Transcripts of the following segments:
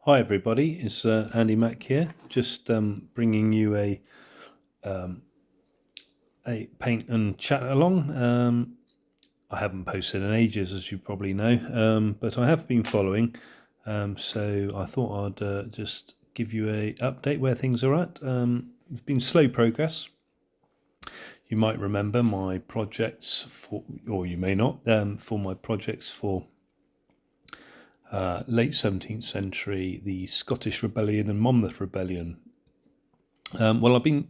Hi everybody, it's Andy Mack here, just bringing you a paint and chat along. I haven't posted in ages, as you probably know, but I have been following, so I thought I'd just give you a update where things are at. It's been slow progress. You might remember my projects or you may not, for my projects for late 17th century, the Scottish Rebellion and Monmouth Rebellion. Well, I've been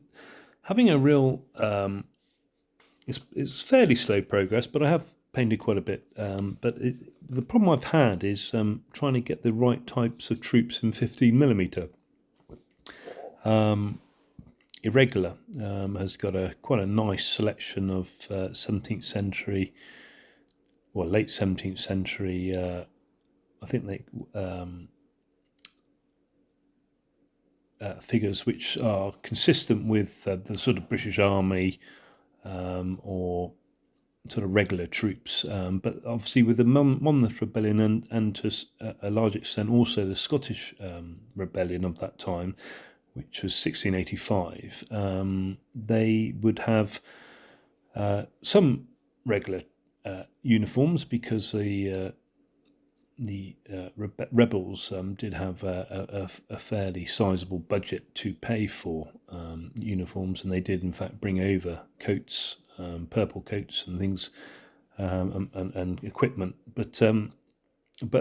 having a real, it's fairly slow progress, but I have painted quite a bit. The problem I've had is trying to get the right types of troops in 15mm. Irregular has got quite a nice selection of 17th century, or late 17th century. I think they figures which are consistent with the sort of British Army or sort of regular troops, but obviously with the Monmouth Rebellion and to a large extent also the Scottish Rebellion of that time, which was 1685, they would have some regular uniforms because the rebels did have a fairly sizable budget to pay for uniforms, and they did in fact bring over coats, purple coats and things, and equipment. But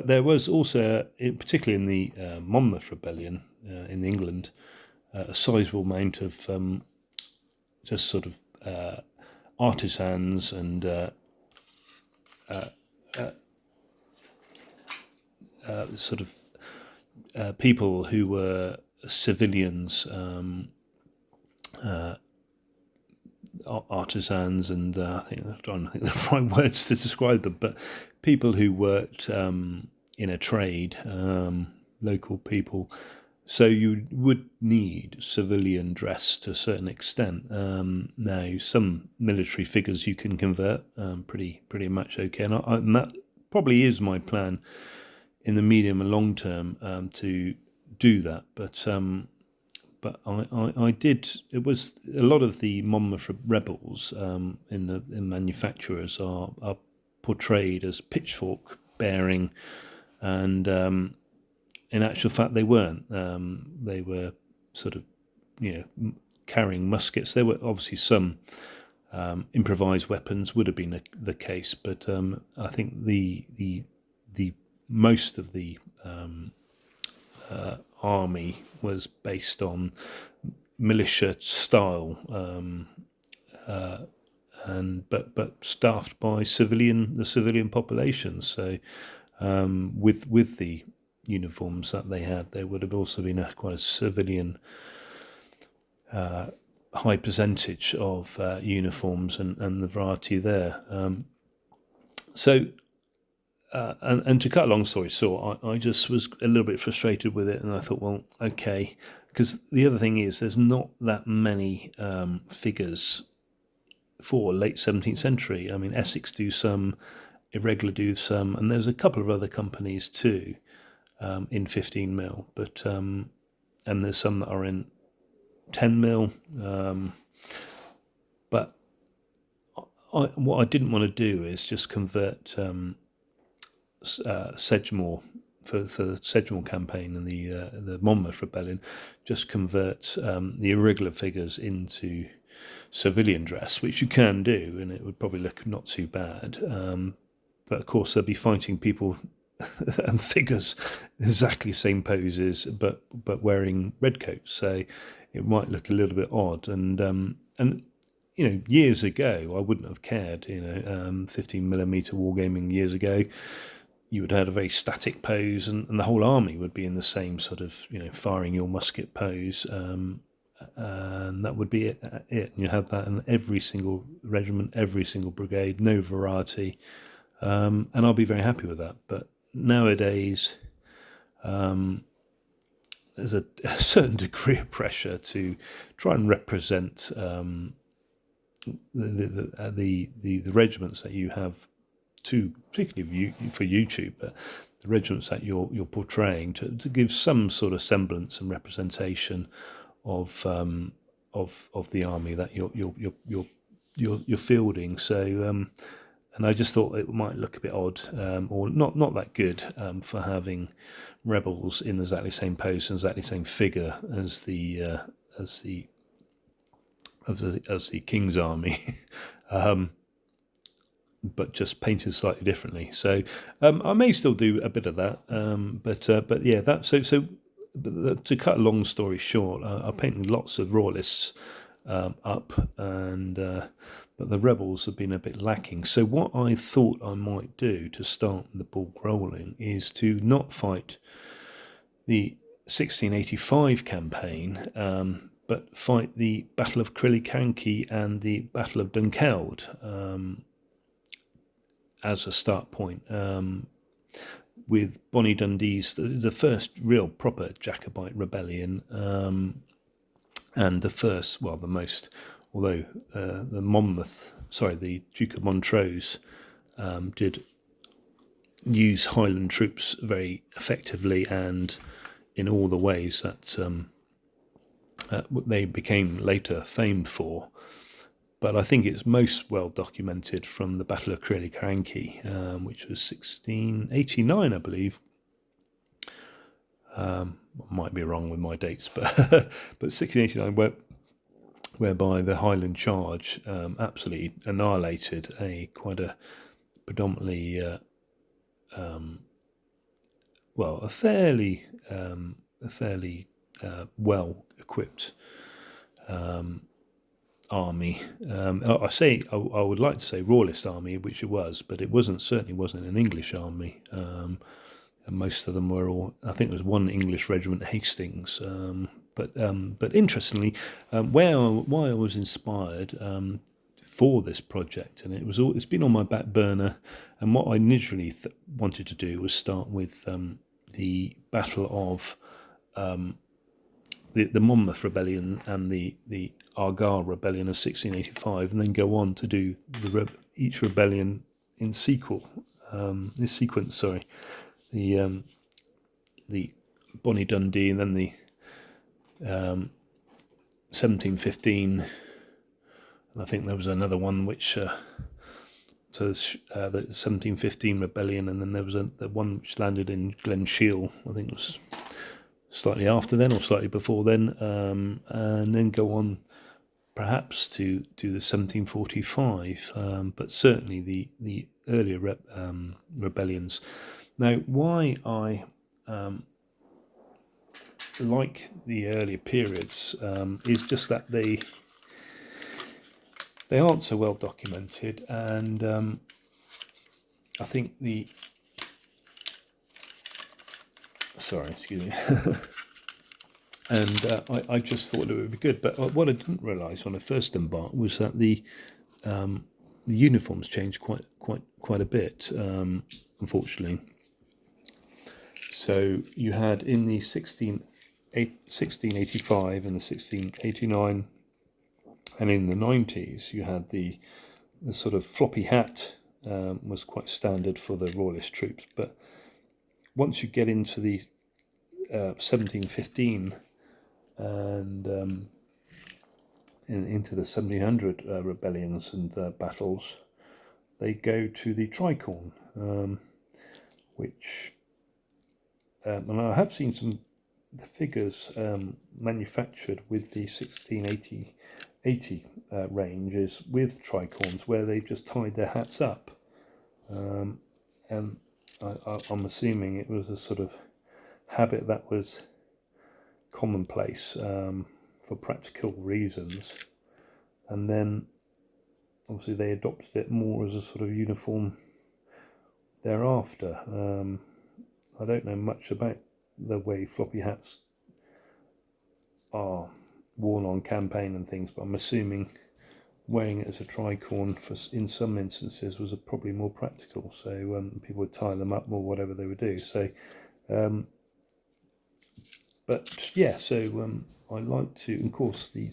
there was also, particularly in the Monmouth Rebellion in England, a sizable amount of just sort of artisans and sort of people who were civilians, artisans, and I don't think the right words to describe them, but people who worked in a trade, local people. So you would need civilian dress to a certain extent. Now, some military figures you can convert pretty much okay, and that probably is my plan in the medium and long term to do that. But I did. It was a lot of the Monmouth rebels in manufacturers are portrayed as pitchfork bearing, and in actual fact they weren't. They were sort of carrying muskets. There were obviously some improvised weapons would have been the case, but I think the most of the army was based on militia style, and but staffed by the civilian population. So with the uniforms that they had, there would have also been quite a civilian high percentage of uniforms and the variety there. And to cut a long story short, I just was a little bit frustrated with it, and I thought, well, okay, because the other thing is there's not that many figures for late 17th century. I mean, Essex do some, Irregular do some, and there's a couple of other companies too in 15mm, but and there's some that are in 10mm, but what I didn't want to do is just convert Sedgemoor for the Sedgemoor campaign and the Monmouth Rebellion, just convert the irregular figures into civilian dress, which you can do, and it would probably look not too bad. But of course, they'll be fighting people and figures exactly same poses, but wearing red coats, so it might look a little bit odd. And years ago, I wouldn't have cared. 15mm wargaming years ago, you would have had a very static pose, and the whole army would be in the same sort of, firing your musket pose, and that would be it. And you have that in every single regiment, every single brigade, no variety, and I'll be very happy with that. But nowadays, there's a certain degree of pressure to try and represent the regiments that you have particularly for YouTube, but the regiments that you're portraying to give some sort of semblance and representation of the army that you're fielding. So and I just thought it might look a bit odd, or not that good, for having rebels in exactly the same pose and exactly the same figure as the King's army, but just painted slightly differently. So I may still do a bit of that, but yeah, that so. But to cut a long story short, I painted lots of royalists up, and but the rebels have been a bit lacking. So what I thought I might do to start the ball rolling is to not fight the 1685 campaign, but fight the Battle of Killiecrankie and the Battle of Dunkeld as a start point. With Bonnie Dundee's the first real proper Jacobite rebellion, and the first, well, the most, although the Duke of Montrose did use Highland troops very effectively and in all the ways that they became later famed for. But I think it's most well documented from the Battle of Killiecrankie, which was 1689, I believe. I might be wrong with my dates, but 1689, whereby the Highland Charge absolutely annihilated a predominantly fairly well equipped army. I would like to say royalist army, which it was, but it certainly wasn't an English army. And most of them were all, I think there was one English regiment, Hastings. But interestingly, why I was inspired for this project, and it's been on my back burner, and what I initially wanted to do was start with the Battle of the Monmouth Rebellion and the Argyll Rebellion of 1685, and then go on to do each rebellion in sequence. The Bonnie Dundee, and then the 1715, and I think there was another one which. So there's the 1715 rebellion, and then there was the one which landed in Glen Shiel. I think it was slightly after then or slightly before then, and then go on perhaps to do the 1745, but certainly the earlier rebellions. Now, why I like the earlier periods is just that they aren't so well documented, and I think excuse me. And I just thought it would be good. But what I didn't realise when I first embarked was that the uniforms changed quite a bit, unfortunately. So you had in the 1685 and the 1689, and in the 90s, you had the sort of floppy hat was quite standard for the royalist troops. But once you get into the 1715 and into the 1700 rebellions and battles, they go to the tricorn, which and I have seen some figures manufactured with the 1680 ranges with tricorns where they just tied their hats up, and I'm assuming it was a sort of habit that was commonplace for practical reasons, and then obviously they adopted it more as a sort of uniform thereafter. I don't know much about the way floppy hats are worn on campaign and things, but I'm assuming wearing it as a tricorn in some instances was probably more practical, so people would tie them up or whatever they would do. So but yeah, so I like to, of course, the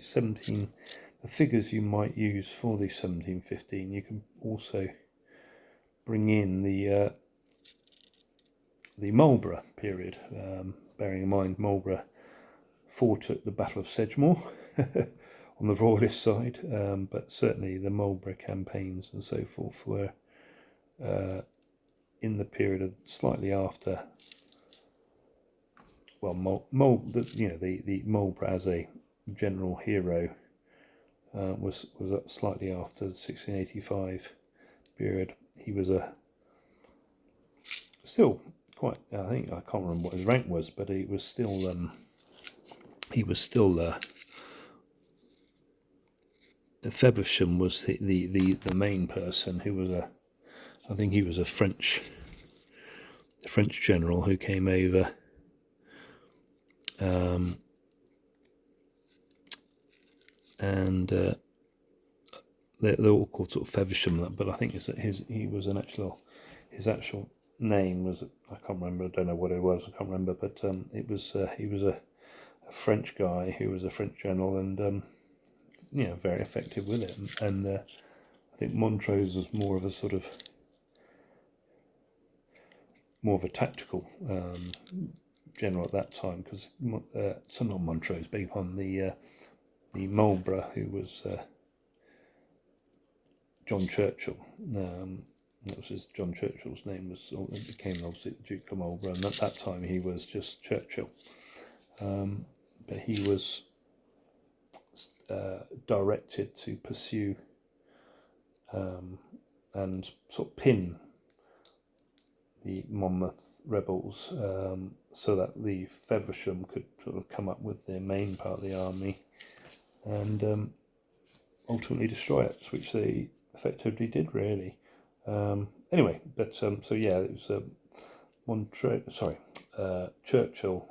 figures you might use for the 1715, you can also bring in the Marlborough period, bearing in mind Marlborough fought at the Battle of Sedgemoor on the royalist side, but certainly the Marlborough campaigns and so forth were in the period of slightly after. Well, the Marlborough as a general hero was slightly after the 1685 period. He was still quite. I can't remember what his rank was, but he was still. Feversham was the main person who was I think he was a French general who came over. And they're all called sort of Feversham, but I think his actual name was, I can't remember. I don't know what it was. I can't remember, but it was he was a French guy who was a French general, and very effective with it. And I think Montrose was more of a tactical general at that time, because not Montrose, big on the Marlborough, who was John Churchill. That was John Churchill's name. It became obviously Duke of Marlborough, and at that time he was just Churchill. But he was directed to pursue and sort of pin the Monmouth rebels, so that the Feversham could sort of come up with their main part of the army and ultimately destroy it, which they effectively did, really. Anyway, but it was Churchill,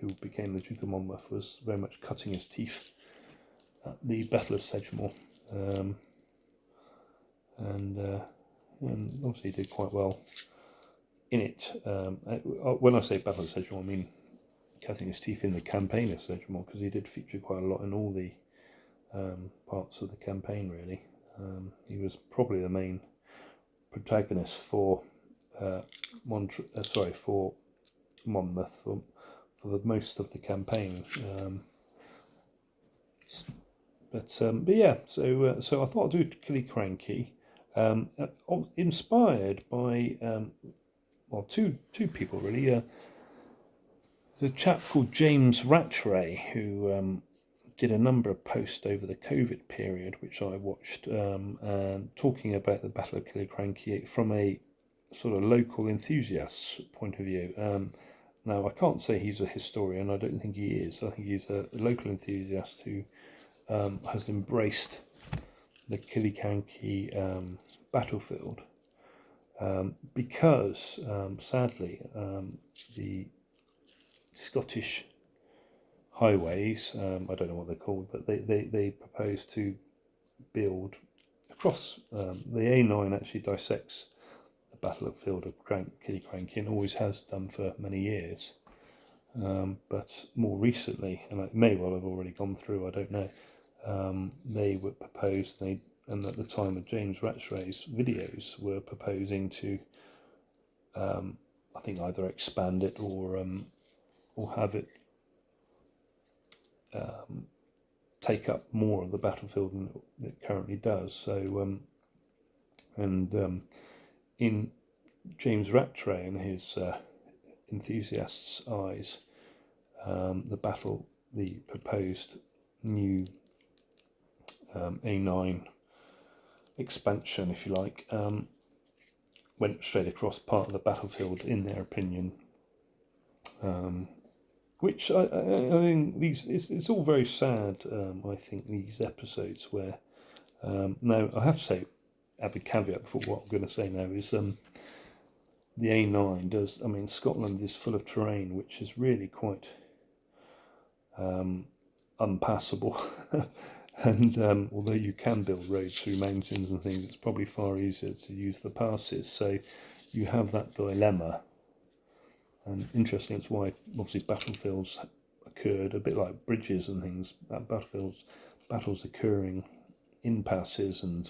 who became the Duke of Monmouth, was very much cutting his teeth at the Battle of Sedgemoor, and obviously did quite well in it. When I say Battle of Sedgemoor, I mean cutting his teeth in the campaign of Sedgemoor, because he did feature quite a lot in all the parts of the campaign, really. He was probably the main protagonist for Monmouth for the most of the campaign. But yeah, so I thought I'd do Killiecrankie, inspired by two people, really. There's a chap called James Rattray who did a number of posts over the COVID period, which I watched, and talking about the Battle of Killiecrankie from a sort of local enthusiast's point of view. Now, I can't say he's a historian. I don't think he is. I think he's a local enthusiast who has embraced the Killiecrankie battlefield, because sadly the Scottish highways, I don't know what they're called, but they propose to build across the A9. Actually dissects the battlefield of Killiecrankie, and always has done for many years, but more recently, and it may well have already gone through, I don't know, they were proposed, and at the time of James Rattray's videos, were proposing to I think either expand it or have it take up more of the battlefield than it currently does. So, in James Rattray and his enthusiasts' eyes, the proposed new A9 expansion, if you like, went straight across part of the battlefield, in their opinion. Which I think it's all very sad. I think these episodes where now I have to say, have a caveat before what I'm going to say now is the A9 does. I mean, Scotland is full of terrain which is really quite unpassable, and although you can build roads through mountains and things, it's probably far easier to use the passes. So you have that dilemma. And interesting, it's why obviously battlefields occurred, a bit like bridges and things, battles occurring in passes and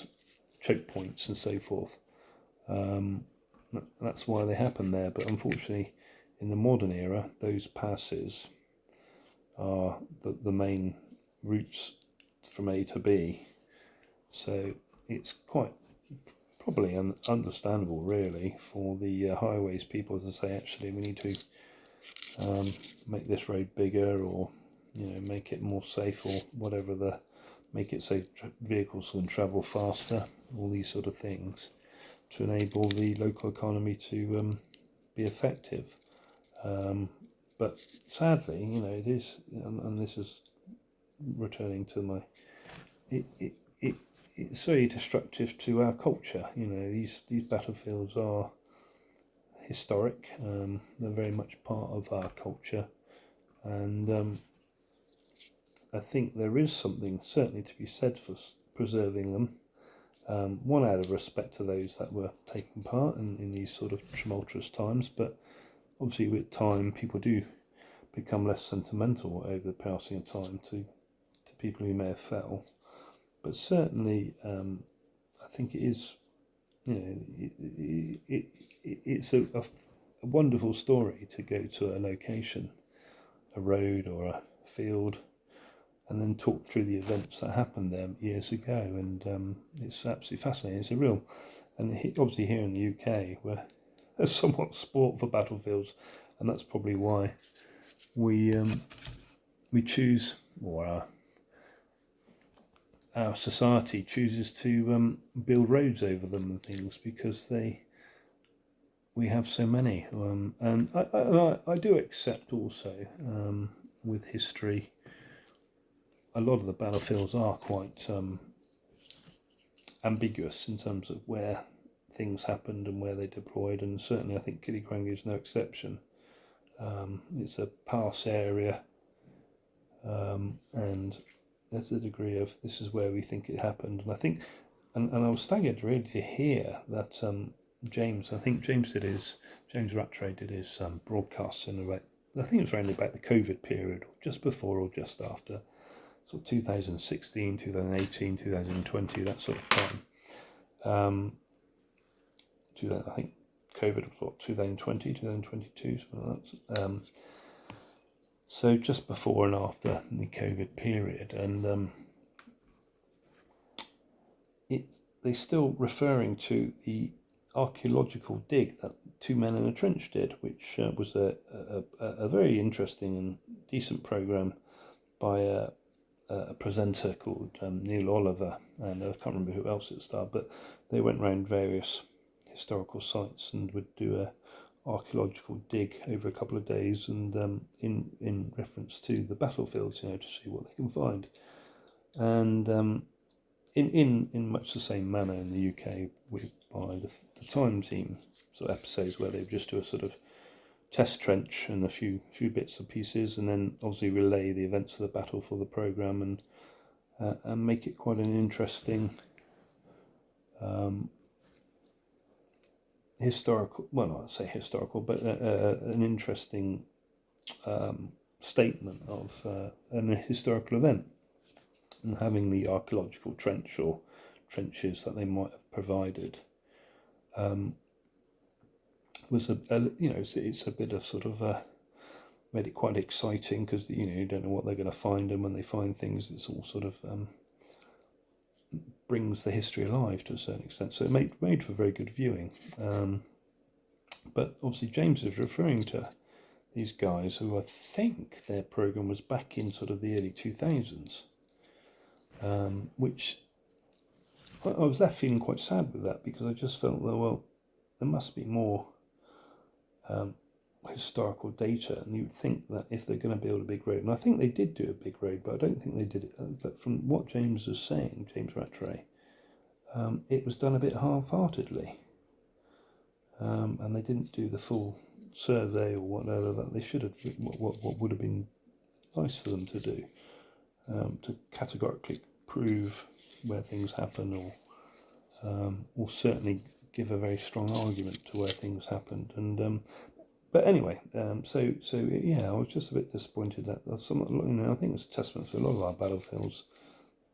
choke points and so forth, That's why they happen there. But unfortunately, in the modern era, those passes are the main routes from A to B. So it's quite probably understandable, really, for the highways people to say, actually, we need to make this road bigger, or make it more safe, or whatever, make it so vehicles can travel faster, all these sort of things, to enable the local economy to be effective. But sadly, it is, and this is returning to my, it's very destructive to our culture. These battlefields are historic. They're very much part of our culture, and I think there is something certainly to be said for preserving them. One, out of respect to those that were taking part in these sort of tumultuous times, but obviously with time people do become less sentimental over the passing of time to people who may have fell. But certainly I think it is, it's a wonderful story to go to a location, a road or a field, and then talk through the events that happened there years ago, and it's absolutely fascinating. It's a real, and obviously here in the UK, we're somewhat sport for battlefields, and that's probably why we choose, or our society chooses to build roads over them and things, because we have so many, and I do accept also with history, a lot of the battlefields are quite ambiguous in terms of where things happened and where they deployed, and certainly I think Killiecrankie is no exception. It's a pass area, and there's a degree of this is where we think it happened, and I think, and I was staggered really to hear that James Rattray did his broadcasts in about, I think it was around about the COVID period, or just before or just after, sort of 2016, 2018, 2020, that sort of time. I think COVID was what, 2020, 2022, something like that. So just before and after the COVID period, and they're still referring to the archaeological dig that Two Men in a Trench did, which was a very interesting and decent programme by a presenter called Neil Oliver, and I can't remember who else it starred, but they went around various historical sites and would do a archaeological dig over a couple of days, and in reference to the battlefields, to see what they can find, and in much the same manner in the UK by the Time Team sort of episodes, where they just do a sort of test trench and a few bits and pieces, and then obviously relay the events of the battle for the programme, and make it quite an interesting historical, well, not say historical, but an interesting statement of an historical event, and having the archaeological trench or trenches that they might have provided was it's a bit of sort of made it quite exciting, because you don't know what they're going to find, and when they find things, it's all sort of brings the history alive to a certain extent. So it made for very good viewing. But obviously James is referring to these guys who, I think their programme was back in sort of the early 2000s, which I was left feeling quite sad with that, because I just felt that, well, there must be more historical data, and you'd think that if they're going to build a big road, and I think they did do a big road, but I don't think they did it, but from what James was saying, James Rattray, it was done a bit half-heartedly, and they didn't do the full survey or whatever that they should have, what would have been nice for them to do, to categorically prove where things happen, or certainly give a very strong argument to where things happened. And but anyway, so yeah, I was just a bit disappointed that some, I think it's a testament to a lot of our battlefields.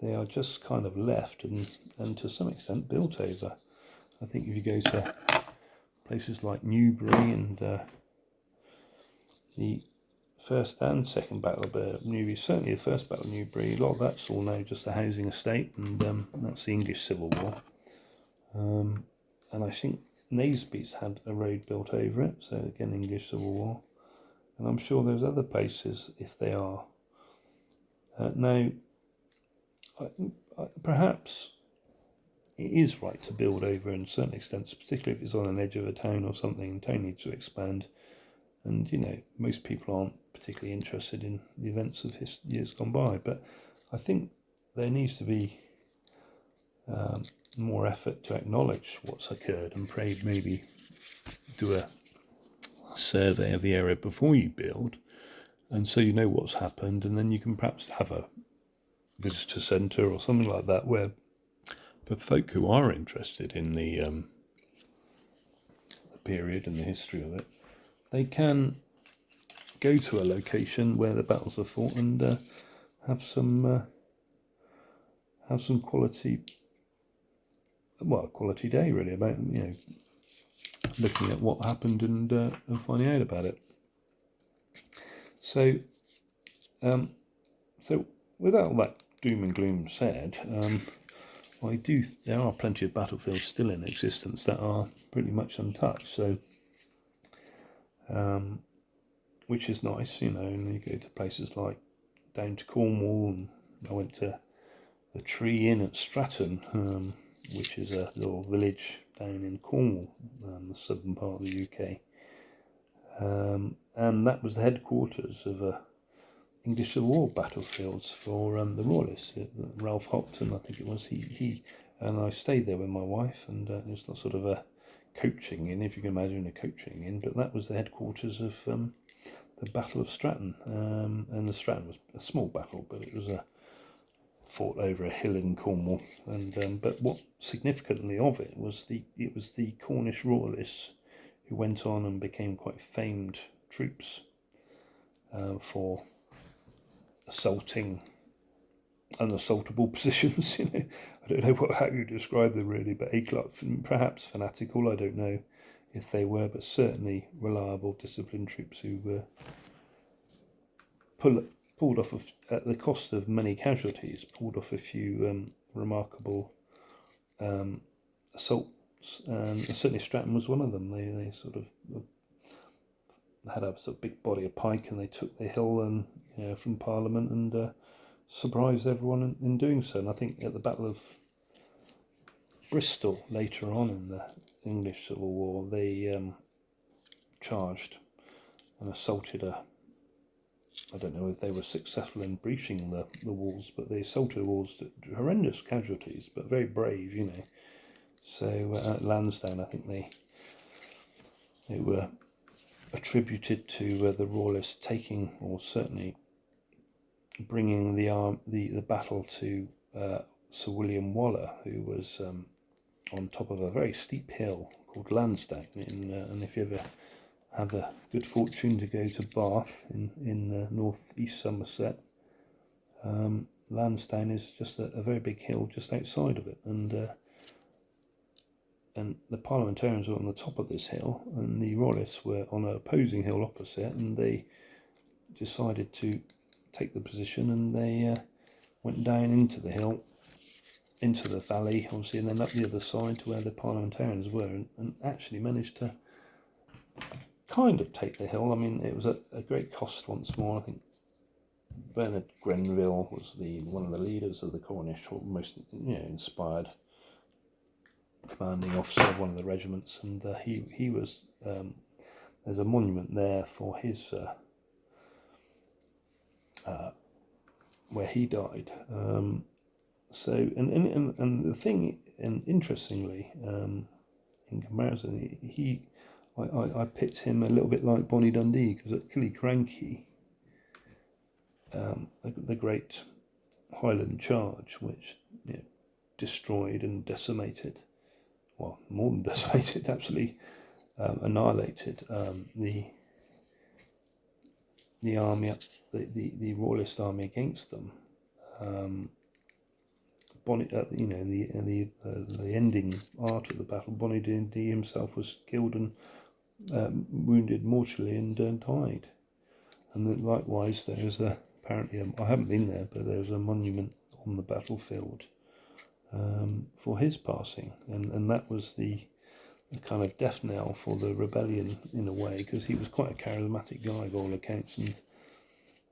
They are just kind of left and to some extent built over. I think if you go to places like Newbury and the First and Second Battle of Newbury, certainly the First Battle of Newbury, a lot of that's all now just a housing estate, and that's the English Civil War. And I think Naseby's had a road built over it, so again English Civil War. And I'm sure there's other places if they are. Now, perhaps it is right to build over in certain extents, particularly if it's on an edge of a town or something, and town needs to expand. And, you know, most people aren't particularly interested in the events of years gone by. But I think there needs to be more effort to acknowledge what's occurred and maybe do a survey of the area before you build, and so you know what's happened, and then you can perhaps have a visitor centre or something like that where for folk who are interested in the period and the history of it, they can go to a location where the battles are fought and have some quality day really about, you know, looking at what happened and finding out about it. So without all that doom and gloom said, there are plenty of battlefields still in existence that are pretty much untouched. So, which is nice, you know. And you go to places like down to Cornwall, and I went to the Tree Inn at Stratton, which is a little village down in Cornwall, the southern part of the UK. And that was the headquarters of English Civil War battlefields for the Royalists. Ralph Hopton, I think it was, he and I stayed there with my wife, and it was sort of a coaching inn, if you can imagine a coaching inn, but that was the headquarters of the Battle of Stratton. And the Stratton was a small battle, but it was fought over a hill in Cornwall. And but what significantly of it was the Cornish Royalists who went on and became quite famed troops for assaulting unassaultable positions. You know, I don't know how you describe them really, but perhaps fanatical. I don't know if they were, but certainly reliable, disciplined troops who were pulled off at the cost of many casualties. Pulled off a few remarkable assaults, and certainly Stratton was one of them. They sort of had a sort of big body of pike, and they took the hill and, you know, from Parliament, and surprised everyone in doing so. And I think at the Battle of Bristol later on in the English Civil War, they charged and assaulted I don't know if they were successful in breaching the walls, but they assaulted the walls to horrendous casualties, but very brave, you know. So at Lansdowne, I think they were attributed to the Royalists taking, or certainly bringing the battle to Sir William Waller, who was on top of a very steep hill called Lansdowne. And if you ever have the good fortune to go to Bath in north east Somerset, Lansdowne is just a very big hill just outside of it, and the parliamentarians were on the top of this hill, and the Royalists were on an opposing hill opposite, and they decided to take the position, and they went down into the hill, into the valley, obviously, and then up the other side to where the parliamentarians were, and actually managed to kind of take the hill. I mean, it was at a great cost once more. I think Bernard Grenville was one of the leaders of the Cornish, or most, you know, inspired commanding officer of one of the regiments, and he was there's a monument there for his where he died. So and the thing, and interestingly, in comparison, I picked him a little bit like Bonnie Dundee, because at Killiecrankie, the great Highland Charge, which, you know, destroyed and decimated, well, more than decimated, absolutely annihilated the army, the Royalist army against them. the ending art of the battle, Bonnie D himself was killed and wounded mortally and died. And then likewise, there's apparently I haven't been there, but there's a monument on the battlefield for his passing, and that was the kind of death knell for the rebellion in a way, because he was quite a charismatic guy by all accounts, and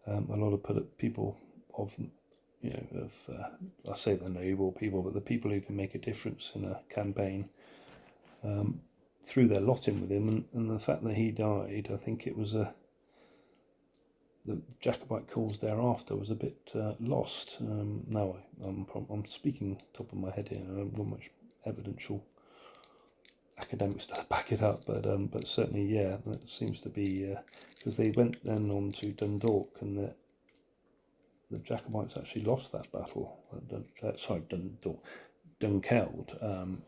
a lot of people of I say the noble people, but the people who can make a difference in a campaign threw their lot in with him, and the fact that he died, I think it was the Jacobite cause thereafter was a bit lost. Now I'm speaking top of my head here. I don't want much evidential academics to back it up, but certainly, yeah, that seems to be because they went then on to Dundalk, and the Jacobites actually lost that battle. Dunkeld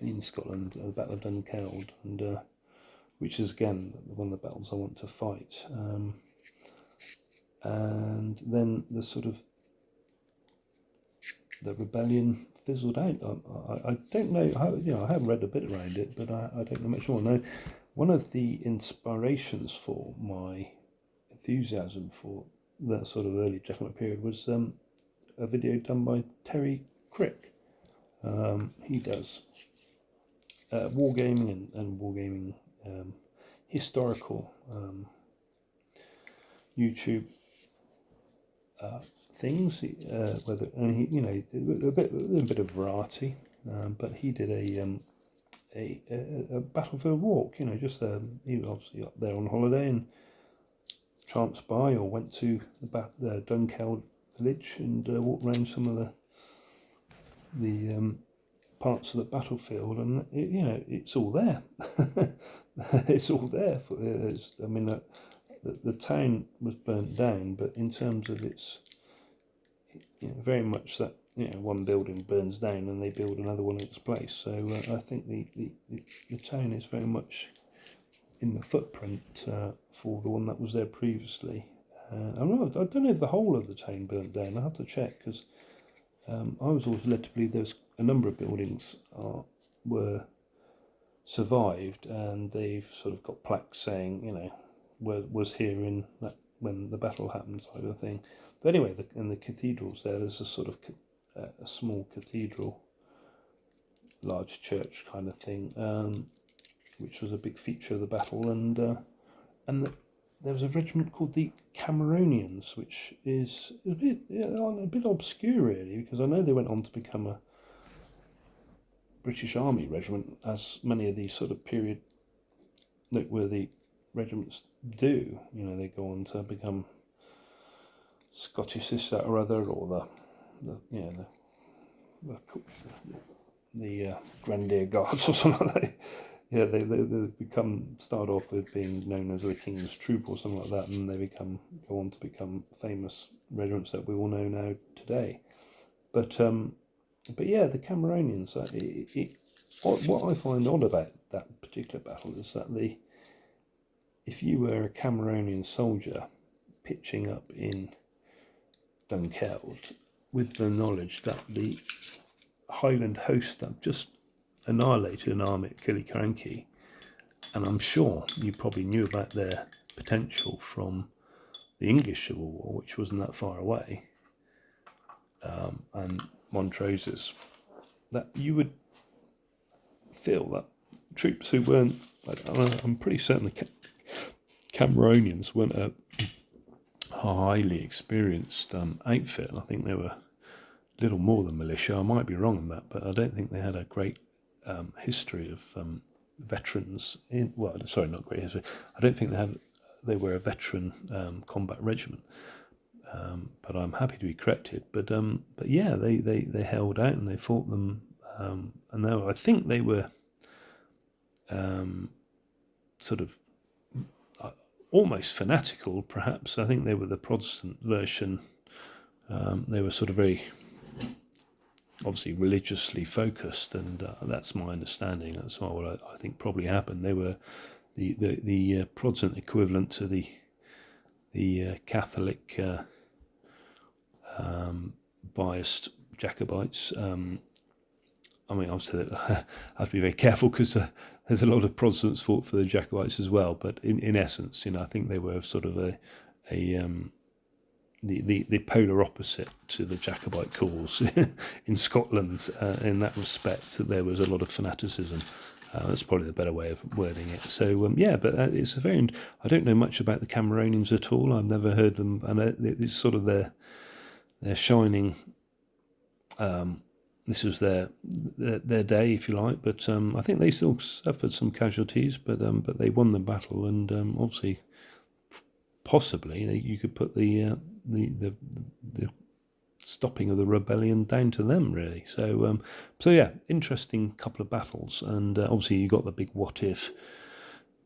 in Scotland, the Battle of Dunkeld, and which is again one of the battles I want to fight. And then the rebellion fizzled out. I don't know how, I have read a bit around it, but I don't know much more. Now, one of the inspirations for my enthusiasm for that sort of early Jacobite period was a video done by Terry Crick. He does wargaming and wargaming historical YouTube things. Whether and he, a bit of variety, but he did a battlefield walk. Just he was obviously up there on holiday and chanced by or went to the Dunkeld village and walked around some of the parts of the battlefield, and it's all there. It's all there. The town was burnt down, but in terms of its, very much that one building burns down and they build another one in its place. So I think the town is very much in the footprint for the one that was there previously. I don't know if the whole of the town burnt down. I have to check, because I was always led to believe there's a number of buildings were survived, and they've sort of got plaques saying, was here in that when the battle happened, type of thing. But anyway, in the cathedrals there's a sort of a small cathedral, large church kind of thing, which was a big feature of the battle, and there was a regiment called the Cameronians, which is a bit obscure really, because I know they went on to become a British Army regiment, as many of these sort of period noteworthy regiments do. They go on to become Scottish this, that or other, or the Grenadier Guards or something like that. Yeah, they start off with being known as the King's Troop or something like that, and they go on to become famous regiments that we all know now today. But yeah, the Cameronians. What I find odd about that particular battle is that if you were a Cameronian soldier pitching up in Dunkeld with the knowledge that the Highland host have just annihilated an army at Killiecrankie, and I'm sure you probably knew about their potential from the English Civil War, which wasn't that far away, and Montrose's, that you would feel that troops who weren't, I'm pretty certain the Cameronians weren't a highly experienced outfit. I think they were little more than militia. I might be wrong on that, but I don't think they had a great history of veterans. Not great history. I don't think they were a veteran combat regiment. But I'm happy to be corrected. But yeah, they held out and they fought them, and I think they were sort of almost fanatical, perhaps. I think they were the Protestant version. They were sort of very obviously religiously focused, and that's my understanding. That's what I think probably happened. They were the Protestant equivalent to the Catholic biased Jacobites, I mean, obviously, I have to be very careful because there's a lot of Protestants fought for the Jacobites as well. But in essence, I think they were sort of the polar opposite to the Jacobite cause in Scotland in that respect. That there was a lot of fanaticism. That's probably the better way of wording it. So but it's a very. I don't know much about the Cameronians at all. I've never heard them, and it's sort of their shining. This was their day, if you like. But I think they still suffered some casualties, but they won the battle, and obviously, possibly you could put the stopping of the rebellion down to them, really. So yeah, interesting couple of battles, and obviously you got the big what if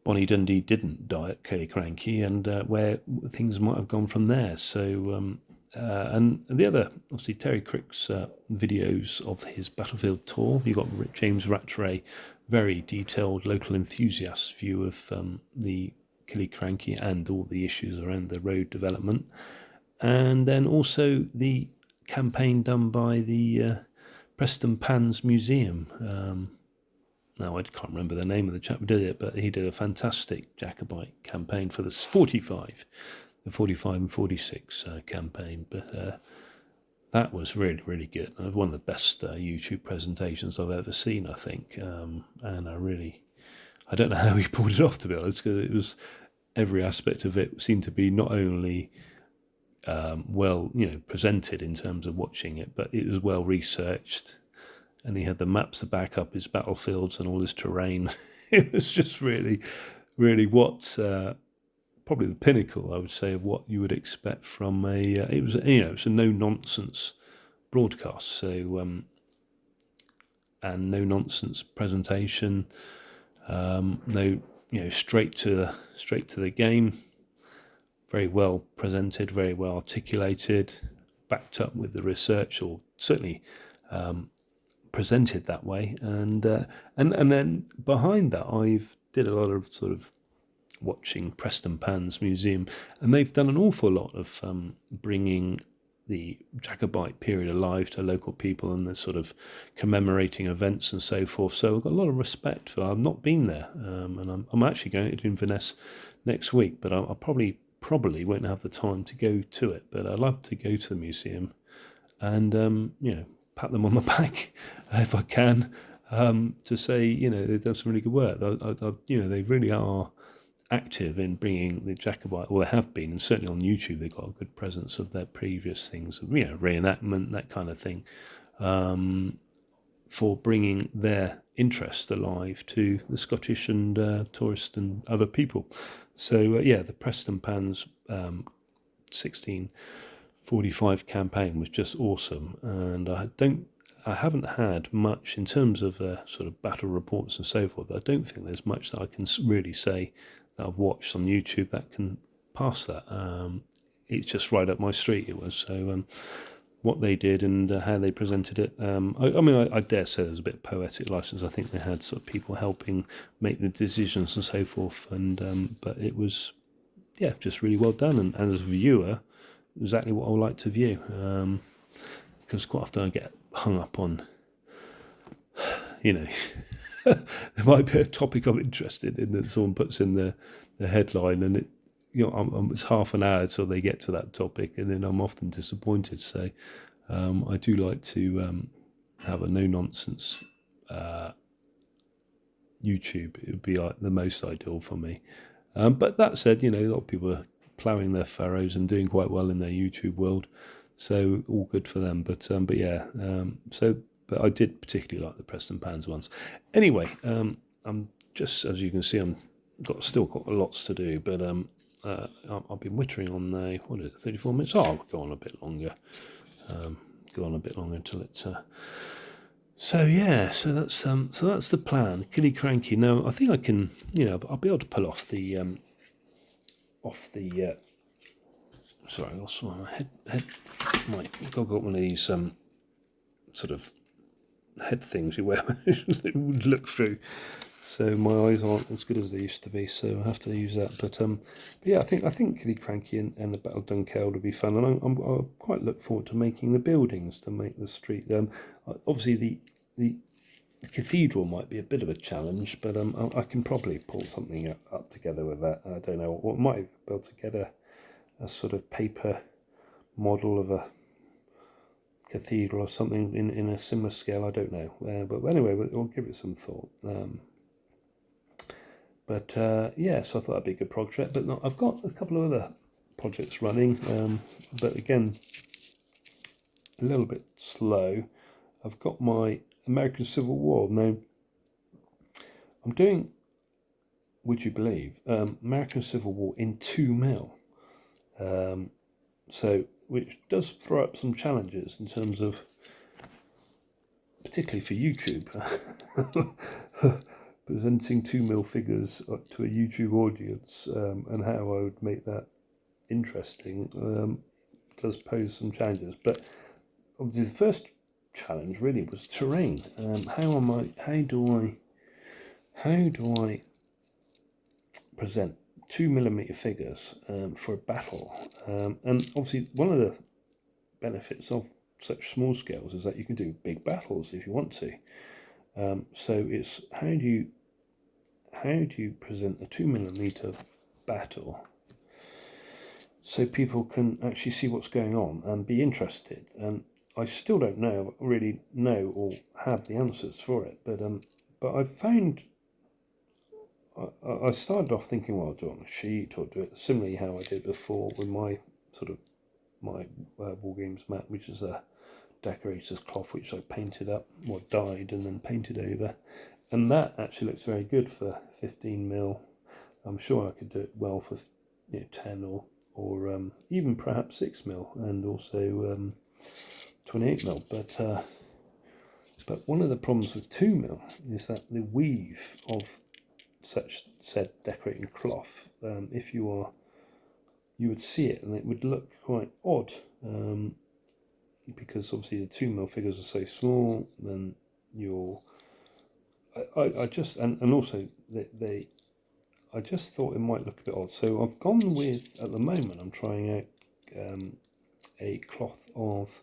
Bonnie Dundee didn't die at Killiecrankie, and where things might have gone from there. So and the other, obviously, Terry Crick's videos of his battlefield tour. You got James Rattray, very detailed local enthusiast view of the Killiecrankie and all the issues around the road development, and then also the campaign done by the Preston Pans Museum. Now, I can't remember the name of the chap who did it, but he did a fantastic Jacobite campaign for the 45 and 46 campaign. But that was really, really good. One of the best YouTube presentations I've ever seen, I think. And I don't know how he pulled it off, to be honest, because it was every aspect of it seemed to be not only presented in terms of watching it, but it was well researched, and he had the maps to back up his battlefields and all his terrain. It was just really, really what probably the pinnacle, I would say, of what you would expect from it's a no nonsense broadcast. So and no nonsense presentation, straight to the game. Very well presented, very well articulated, backed up with the research, or certainly presented that way. And then behind that, I've did a lot of sort of watching Preston Pans Museum, and they've done an awful lot of bringing the Jacobite period alive to local people, and the sort of commemorating events and so forth. So I've got a lot of respect for. I've not been there, and I'm actually going to Inverness next week, but I'll probably won't have the time to go to it. But I'd love to go to the museum and pat them on the back if I can, to say they've done some really good work. They really are active in bringing the Jacobite, or they have been, and certainly on YouTube they've got a good presence of their previous things, reenactment, that kind of thing, for bringing their interest alive to the Scottish and tourist and other people. So the Preston Pans 1645 campaign was just awesome, and I haven't had much in terms of sort of battle reports and so forth. I don't think there's much that I can really say that I've watched on YouTube that can pass that. It's just right up my street, it was. So what they did and how they presented it, I dare say there's a bit of poetic license. I think they had sort of people helping make the decisions and so forth, and but it was just really well done, and as a viewer, exactly what I would like to view, because quite often I get hung up on there might be a topic I'm interested in that someone puts in the headline, and it it's half an hour till they get to that topic, and then I'm often disappointed. So I do like to have a no nonsense YouTube. It would be like the most ideal for me. But that said, a lot of people are ploughing their furrows and doing quite well in their YouTube world, so all good for them. But But I did particularly like the Preston Pans ones. Anyway, I'm just, as you can see, still got lots to do, but I've been wittering on 34 minutes. I'll go on a bit longer. Until it's. So that's the plan. Killiecrankie. Now I think I can, I'll be able to pull off the Sorry, I lost my head. I've got one of these sort of head things you wear look through, so my eyes aren't as good as they used to be, so I have to use that. But I think Killiecrankie and the Battle of Dunkeld would be fun, and I quite look forward to making the buildings to make the street. Obviously the The cathedral might be a bit of a challenge, but I can probably pull something up together with that. I don't know, or might be able to get a sort of paper model of a cathedral or something in a similar scale. I don't know, but anyway, we'll give it some thought. Yeah, so I thought that'd be a good project. But no, I've got a couple of other projects running, but again, a little bit slow. I've got my American Civil War. Now, I'm doing, would you believe, American Civil War in 2mm. So, which does throw up some challenges in terms of, particularly for YouTube, presenting 2mm figures to a YouTube audience, and how I would make that interesting does pose some challenges. But obviously, the first challenge really was terrain. How do I present 2mm figures for a battle? And obviously, one of the benefits of such small scales is that you can do big battles if you want to. So it's how do you present a 2mm battle so people can actually see what's going on and be interested? And I still don't really know or have the answers for it, but I've found I started off thinking, well, I'll do it on a sheet or do it similarly how I did before with my War Games mat, which is a decorator's cloth which I painted up, or dyed and then painted over, and that actually looks very good for 15mm. I'm sure I could do it well for 10 or even perhaps 6mm and also 28mm. But one of the problems with 2mm is that the weave of such said decorating cloth, if you would see it and it would look quite odd, because obviously the 2mm figures are so small. Then I just and also I just thought it might look a bit odd. So I've gone with, at the moment, I'm trying out a cloth of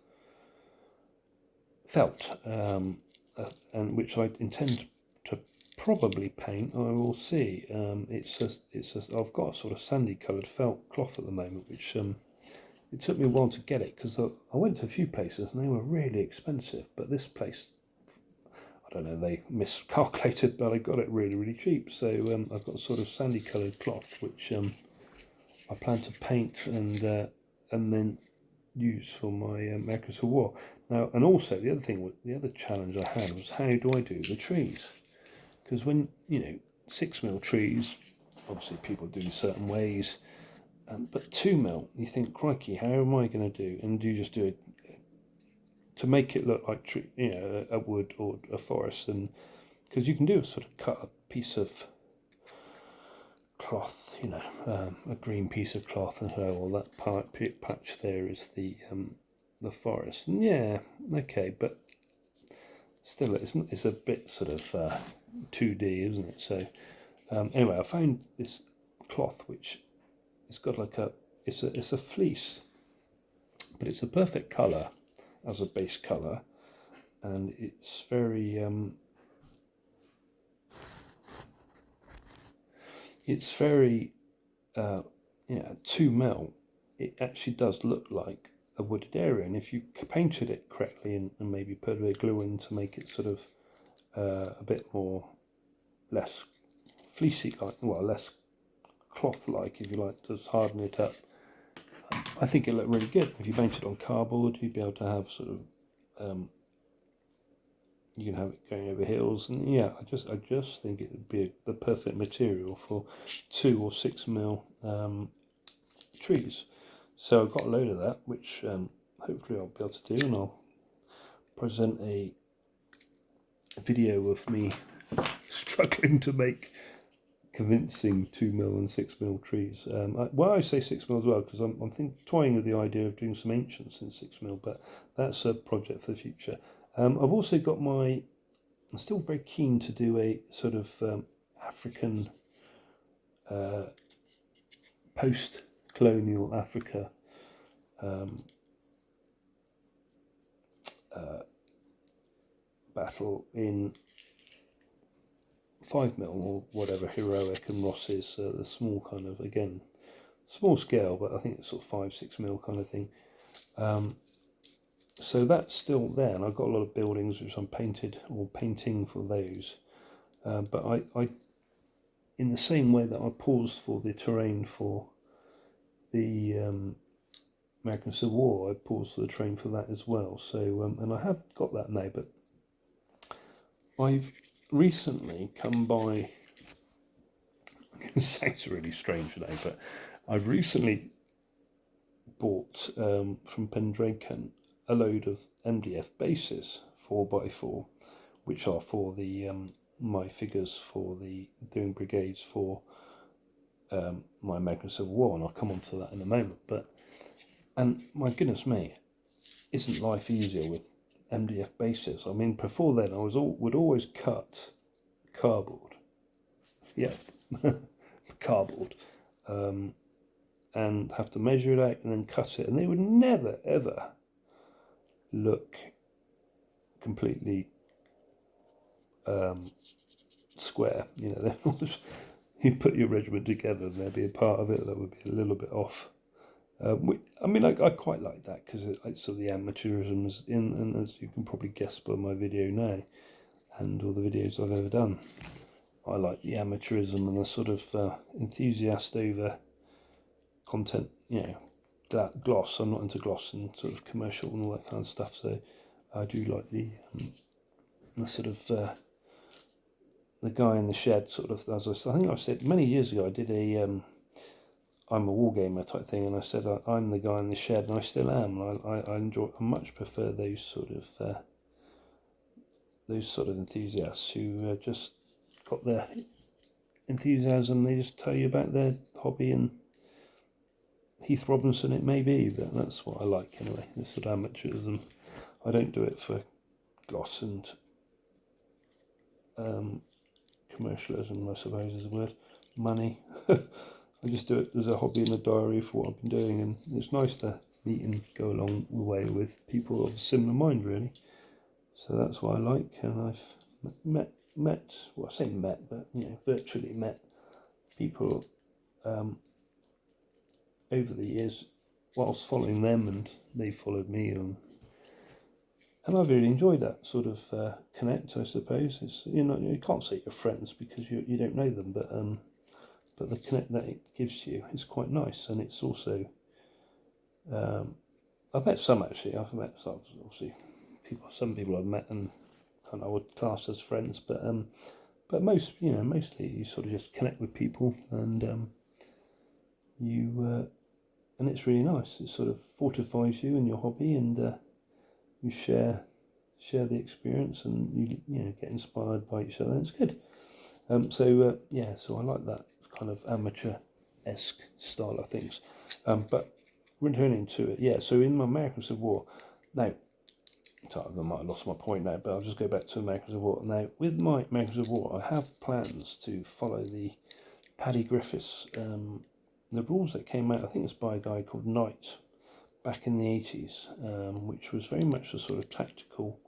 felt, and which I intend to probably paint. I will see. I've got a sort of sandy coloured felt cloth at the moment, which it took me a while to get it because I went to a few places and they were really expensive. But this place, I don't know, they miscalculated, but I got it really, really cheap. So I've got a sort of sandy coloured cloth which I plan to paint and then use for my American Civil War. Now, and also the other challenge I had was, how do I do the trees? Because when 6mm trees, obviously people do certain ways, but 2mm, you think, crikey, how am I going to do? And do you just do it to make it look like a wood or a forest? And because you can do a sort of cut a piece of cloth, a green piece of cloth, and say, well, that patch there is the forest. And yeah, okay, but still, it's a bit sort of 2D, isn't it? So anyway, I found this cloth which it's got like it's a fleece, but it's a perfect colour as a base colour, and it's very 2mm. It actually does look like a wooded area, and if you painted it correctly and maybe put a bit of glue in to make it sort of a bit less fleecy, less cloth-like, if you like, to harden it up, I think it looked really good. If you paint it on cardboard, you'd be able to have sort of you can have it going over hills, and yeah, I just think it would be the perfect material for 2 or 6mm trees. So I've got a load of that, which hopefully I'll be able to do, and I'll present a video of me struggling to make convincing 2mm and 6mm trees. Why I say 6mm as well, because I'm toying with the idea of doing some ancients in 6mm, but that's a project for the future. I've also got I'm still very keen to do a sort of African, post-colonial Africa battle in 5mm or whatever Heroic and Ross's, the small kind of, again, small scale, but I think it's sort of 5-6mm kind of thing. So that's still there, and I've got a lot of buildings which I'm painting for those. But I, in the same way that I paused for the terrain for the American Civil War, I paused for the terrain for that as well. So, and I have got that now, but I've recently come by, it sounds really strange today, but I've recently bought from Pendragon a load of MDF bases 4x4, which are for the my figures for the doing brigades for my American Civil War, and I'll come on to that in a moment. And my goodness me, isn't life easier with MDF bases? I mean, before then I would always cut cardboard, cardboard, and have to measure it out and then cut it, and they would never ever look completely square. You know, you put your regiment together and there'd be a part of it that would be a little bit off. I mean, I quite like that because it's sort of the amateurism is in, and as you can probably guess by my video now and all the videos I've ever done, I like the amateurism and the sort of enthusiast over content, you know, gloss. I'm not into gloss and sort of commercial and all that kind of stuff, so I do like the sort of the guy in the shed sort of, as I think I said many years ago, I did a I'm a wargamer type thing, and I said I'm the guy in the shed, and I still am. I enjoy, I much prefer those sort of enthusiasts who just got their enthusiasm. They just tell you about their hobby, and Heath Robinson it may be, but that's what I like anyway. This sort of amateurism. I don't do it for gloss and commercialism, I suppose is the word. Money. I just do it as a hobby and a diary for what I've been doing, and it's nice to meet and go along the way with people of a similar mind, really. So that's what I like, and I've met, well, I say met, but you know, virtually met people over the years whilst following them, and they followed me, and I've really enjoyed that sort of connect, I suppose. It's, you know, you can't say you're friends because you don't know them, but the connect that it gives you is quite nice, and it's also I've met some actually. I've met some, obviously some people I've met and kind of would class as friends, but most, you know, mostly you sort of just connect with people, and and it's really nice. It sort of fortifies you in your hobby, and you share the experience, and you know, get inspired by each other. It's good. So I like that kind of amateur-esque style of things. But returning to it, yeah. So in my American Civil War, now I might have lost my point now, but I'll just go back to American Civil War. Now with my American Civil War, I have plans to follow the Paddy Griffiths. The rules that came out, I think it's by a guy called Knight back in the 80s, which was very much a sort of tactical,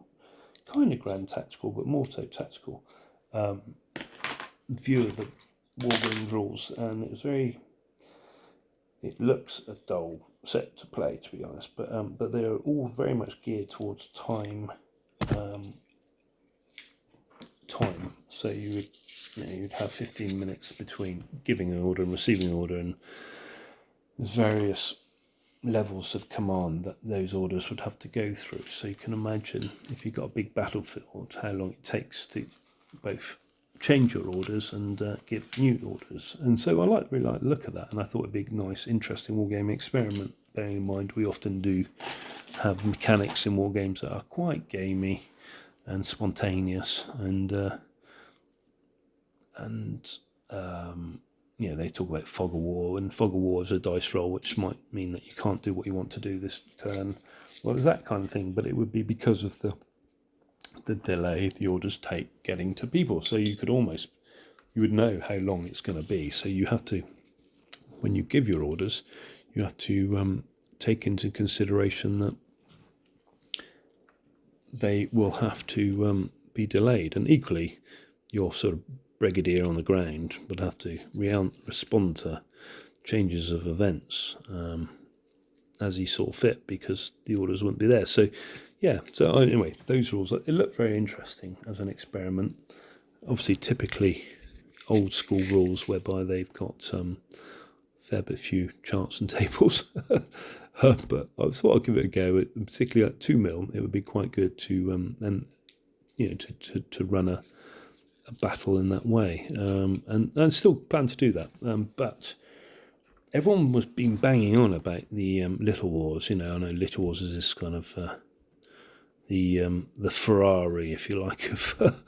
kind of grand tactical, but more so tactical view of the war games rules, and it looks a dull set to play, to be honest, but they're all very much geared towards time. So you'd have 15 minutes between giving an order and receiving an order, and there's various levels of command that those orders would have to go through. So you can imagine if you've got a big battlefield, how long it takes to both change your orders and give new orders. And so I really like the look at that, and I thought it'd be a nice, interesting wargame experiment, bearing in mind we often do have mechanics in war games that are quite gamey and spontaneous, and you know, they talk about fog of war, and fog of war is a dice roll, which might mean that you can't do what you want to do this turn. Well, there's that kind of thing, but it would be because of the delay the orders take getting to people. So you would know how long it's going to be. So you have to, when you give your orders, you have to take into consideration that they will have to be delayed, and equally your sort of brigadier on the ground would have to respond to changes of events as he saw fit, because the orders wouldn't be there. So yeah, so anyway, those rules, it looked very interesting as an experiment. Obviously typically old school rules whereby they've got fair bit few charts and tables. But I thought I'd give it a go, particularly at 2 mil. It would be quite good to to run a battle in that way, and I still plan to do that. But everyone was been banging on about the Little Wars. I know Little Wars is this kind of the Ferrari, if you like, of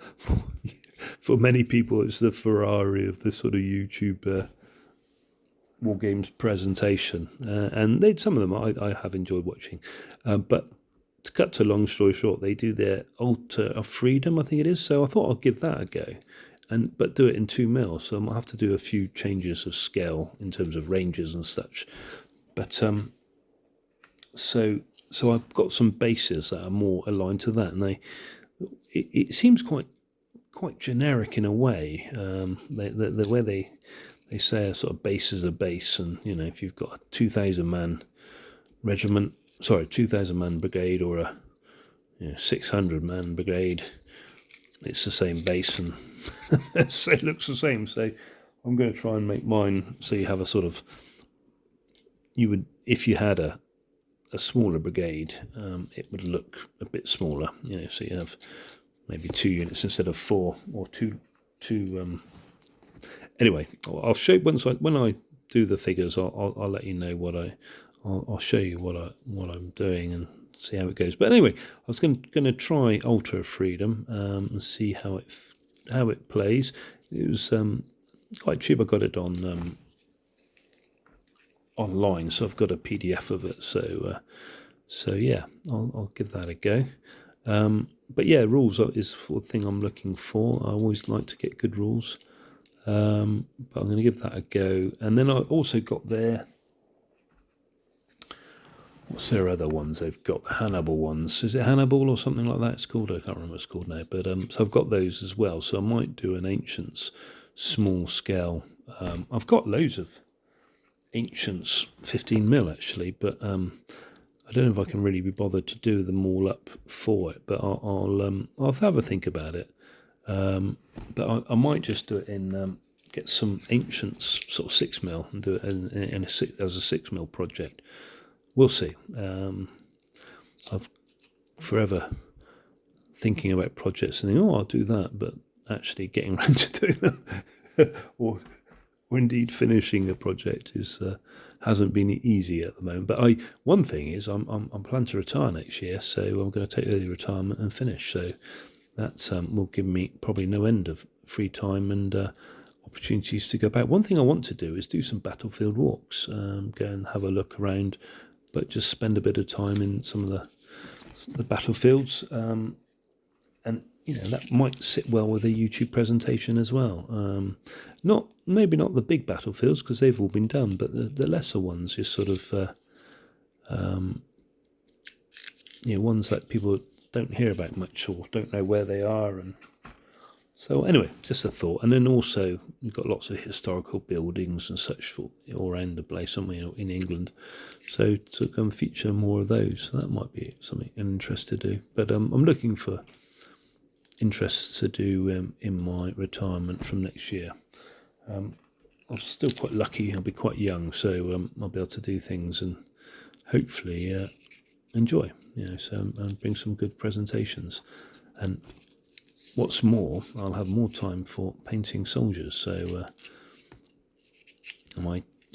for many people, it's the Ferrari of the sort of YouTube war games presentation, and some of them I have enjoyed watching, but to cut to a long story short, they do their Altar of Freedom, I think it is. So I thought I'd give that a go, but do it in 2 mil. So I might have to do a few changes of scale in terms of ranges and such. But so I've got some bases that are more aligned to that, and it seems quite generic in a way. The way they say a sort of base is a base, and if you've got a 2,000 man regiment. 2,000 man brigade or a 600 man brigade, it's the same base, and so it looks the same. So I'm going to try and make mine so you have a sort of, if you had a smaller brigade, it would look a bit smaller, so you have maybe 2 units instead of 4, or two. Anyway, I'll show when I do the figures. I'll let you know what I'll show you what I'm doing and see how it goes. But anyway, I was going to try Altar of Freedom and see how it plays. It was quite cheap. I got it on online, so I've got a PDF of it. So yeah, I'll give that a go. But yeah, rules is the thing I'm looking for. I always like to get good rules, but I'm going to give that a go. And then I also got what's their other ones? They've got the Hannibal ones. Is it Hannibal or something like that? It's called. I can't remember what it's called now. But so I've got those as well. So I might do an Ancients small scale. I've got loads of Ancients 15 mil actually, but I don't know if I can really be bothered to do them all up for it. But I'll have a think about it. But I might just do it in get some Ancients sort of 6 mil and do it as a 6 mil project. We'll see. I've forever thinking about projects and thinking, I'll do that, but actually getting around to doing them, or indeed finishing a project hasn't been easy at the moment. But one thing is, I'm planning to retire next year, so I'm going to take early retirement and finish. So that will give me probably no end of free time and opportunities to go back. One thing I want to do is do some battlefield walks, go and have a look around, but just spend a bit of time in some of the battlefields, and that might sit well with a YouTube presentation as well. Maybe not the big battlefields because they've all been done, but the lesser ones, just sort of ones that people don't hear about much or don't know where they are. And so anyway, just a thought. And then also you've got lots of historical buildings and such all around the place, somewhere in England. So to go and feature more of those, so that might be something an interest to do. But I'm looking for interests to do in my retirement from next year. I'm still quite lucky. I'll be quite young, so I'll be able to do things and hopefully enjoy. And bring some good presentations. And what's more, I'll have more time for painting soldiers. So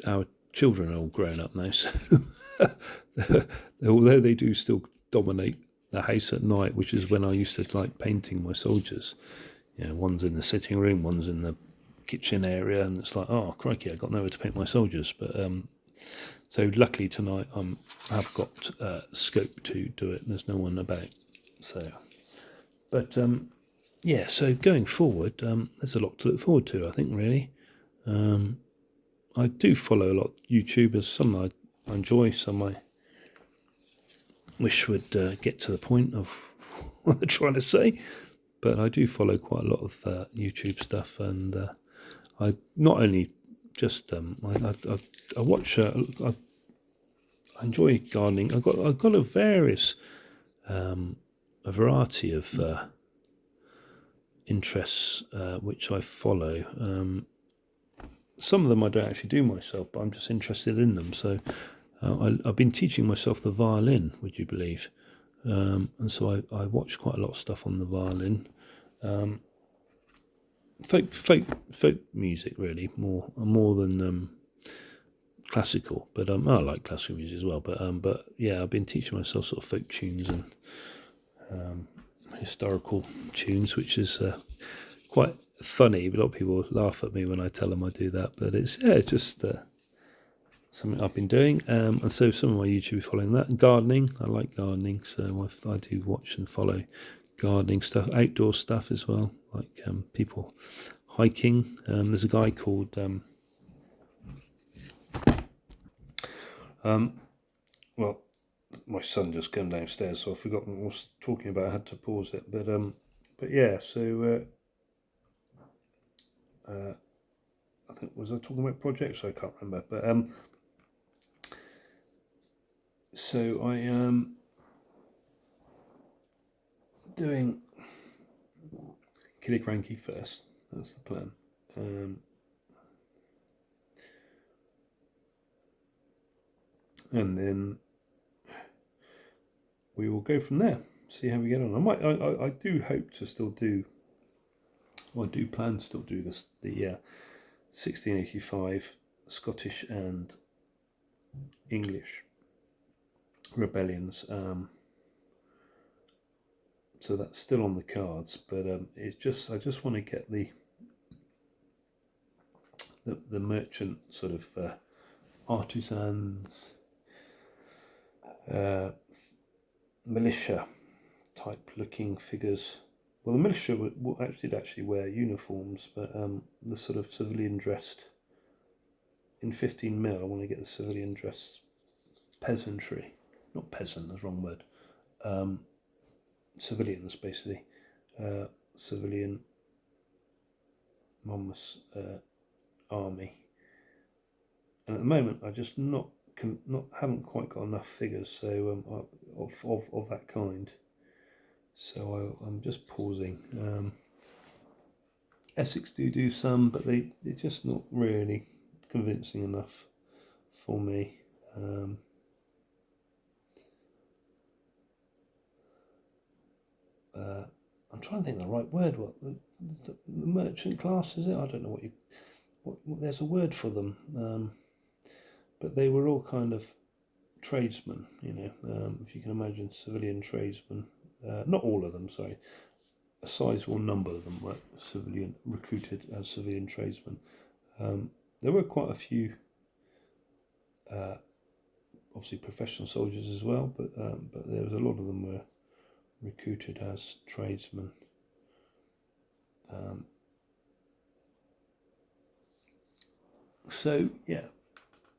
our children are all grown up now, so although they do still dominate the house at night, which is when I used to like painting my soldiers. One's in the sitting room, one's in the kitchen area, and it's like, oh crikey, I got nowhere to paint my soldiers. But so luckily tonight I've got scope to do it. There's no one about. So, but so going forward, there's a lot to look forward to, I think, really. I do follow a lot of YouTubers. Some I enjoy, some I wish would get to the point of what they're trying to say. but I do follow quite a lot of YouTube stuff, and I not only just I watch. I enjoy gardening. I've got a variety of interests which I follow. Some of them I don't actually do myself, but I'm just interested in them. So I've been teaching myself the violin, would you believe? And so I watch quite a lot of stuff on the violin. Folk music, really, more than classical. But I like classical music as well. But yeah, I've been teaching myself sort of folk tunes and historical tunes, which is quite funny. A lot of people laugh at me when I tell them I do that, but it's just something I've been doing. And so some of my YouTube is following that. And gardening, I like gardening, so I do watch and follow gardening stuff, outdoor stuff as well, like people hiking. There's a guy called well, my son just came downstairs, so I forgot what I was talking about. I had to pause it, but yeah. So I think, was I talking about projects? I can't remember, but so I am doing Killiecrankie first. That's the plan. And then we will go from there. See how we get on. I do hope to still do. Well, I do plan to still do this. The 1685 Scottish and English rebellions. So that's still on the cards, but it's just I just want to get the merchant sort of artisans, militia type looking figures. Well, the militia did actually wear uniforms, but the sort of civilian dressed in 15mm. I want to get the civilian dressed peasantry, not peasant, that's the wrong word. Civilians, basically, civilian Monmouth's army. And at the moment, I just haven't quite got enough figures, so of that kind. So I'm just pausing. Essex do some, but they're just not really convincing enough for me. I'm trying to think of the right word. What the merchant class, is it? I don't know what there's a word for them. But they were all kind of tradesmen, if you can imagine civilian tradesmen. Not all of them, sorry. A sizable number of them were recruited as civilian tradesmen. There were quite a few, obviously professional soldiers as well, but there was a lot of them were recruited as tradesmen. So yeah,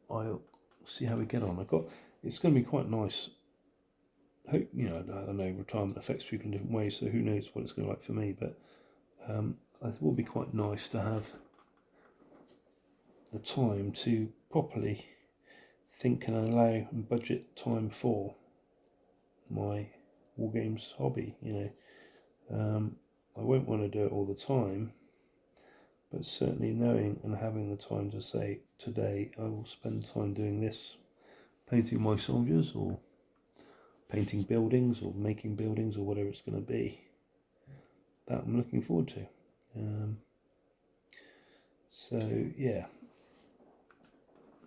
I'll see how we get on. It's going to be quite nice. Hope, I know retirement affects people in different ways, so who knows what it's going to be like for me, but it will be quite nice to have the time to properly think and allow and budget time for my war games hobby. I won't want to do it all the time, but certainly knowing and having the time to say, today I will spend time doing this, painting my soldiers, or painting buildings, or making buildings, or whatever it's going to be, that I'm looking forward to. So yeah,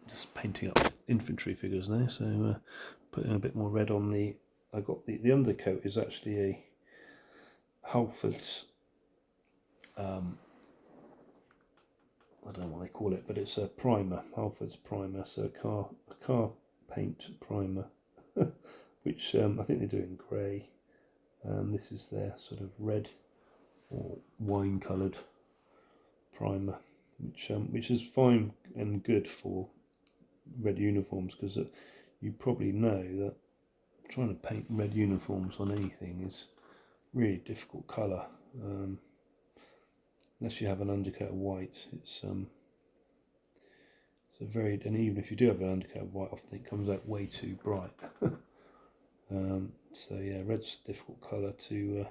just painting up infantry figures now, so putting a bit more red on I got the undercoat is actually a Halford's, I don't know what they call it, but it's a primer, Halford's primer, so a car paint primer, which I think they do in grey. This is their sort of red or wine coloured primer, which is fine and good for red uniforms, because you probably know that trying to paint red uniforms on anything is really difficult colour. Unless you have an undercoat of white, it's a very, and even if you do have an undercoat of white, often it comes out way too bright. So yeah, red's a difficult colour to,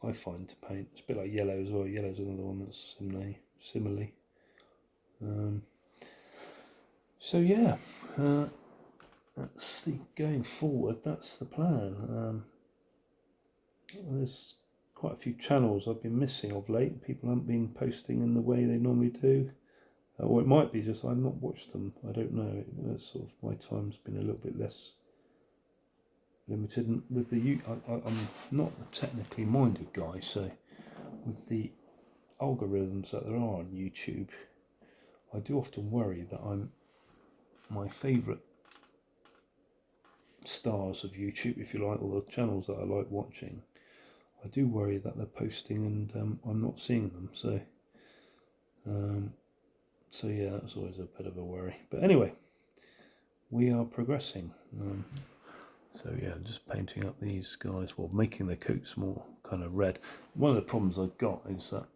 I find, to paint. It's a bit like yellow as well. Yellow's another one that's similarly. So yeah, that's going forward. That's the plan. There's quite a few channels I've been missing of late. People haven't been posting in the way they normally do, or it might be just I've not watched them. I don't know. Sort of my time's been a little bit less limited, and with the I'm not a technically minded guy, so with the algorithms that there are on YouTube, I do often worry that my favourite stars of YouTube, if you like, or the channels that I like watching, I do worry that they're posting and I'm not seeing them. So yeah, that's always a bit of a worry. But anyway, we are progressing. So yeah, just painting up these guys, well, making their coats more kind of red. One of the problems I've got is that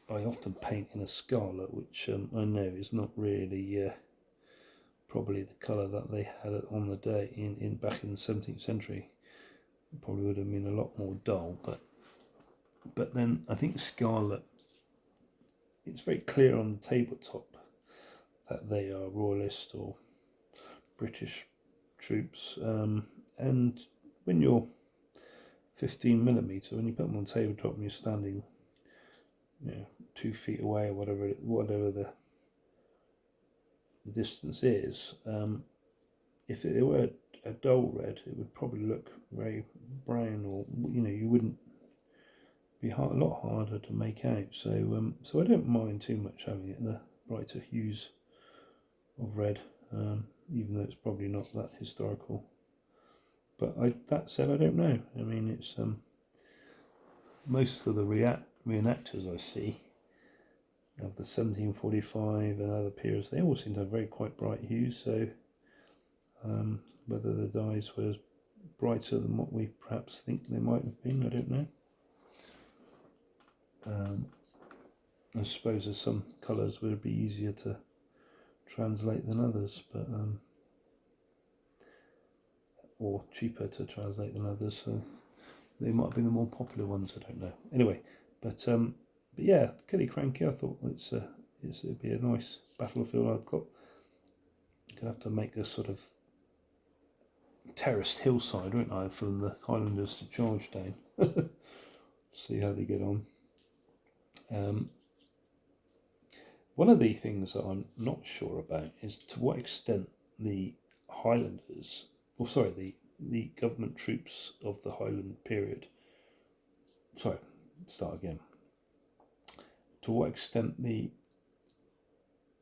I often paint in a scarlet, which I know is not really probably the colour that they had on the day in back in the 17th century. It probably would have been a lot more dull, but then I think scarlet, it's very clear on the tabletop that they are royalist or British troops, and when you're 15mm, when you put them on tabletop and you're standing 2 feet away or whatever the distance is, if it were a dull red, it would probably look very brown, or you wouldn't be a lot harder to make out. So I don't mind too much having it the brighter hues of red, even though it's probably not that historical. But that said, I don't know. I mean, it's most of the reenactors I see of the 1745 and other periods, they all seem to have very quite bright hues. So whether the dyes were brighter than what we perhaps think they might have been, I don't know. I suppose there's some colours would be easier to translate than others, but or cheaper to translate than others, so they might have been the more popular ones, I don't know. Anyway, but yeah, Killiecrankie, I thought it'd be a nice battlefield. I'm gonna have to make a sort of terraced hillside, won't I, for the Highlanders to charge down. See how they get on. One of the things that I'm not sure about is to what extent the Highlanders, the government troops of the Highland period, to what extent the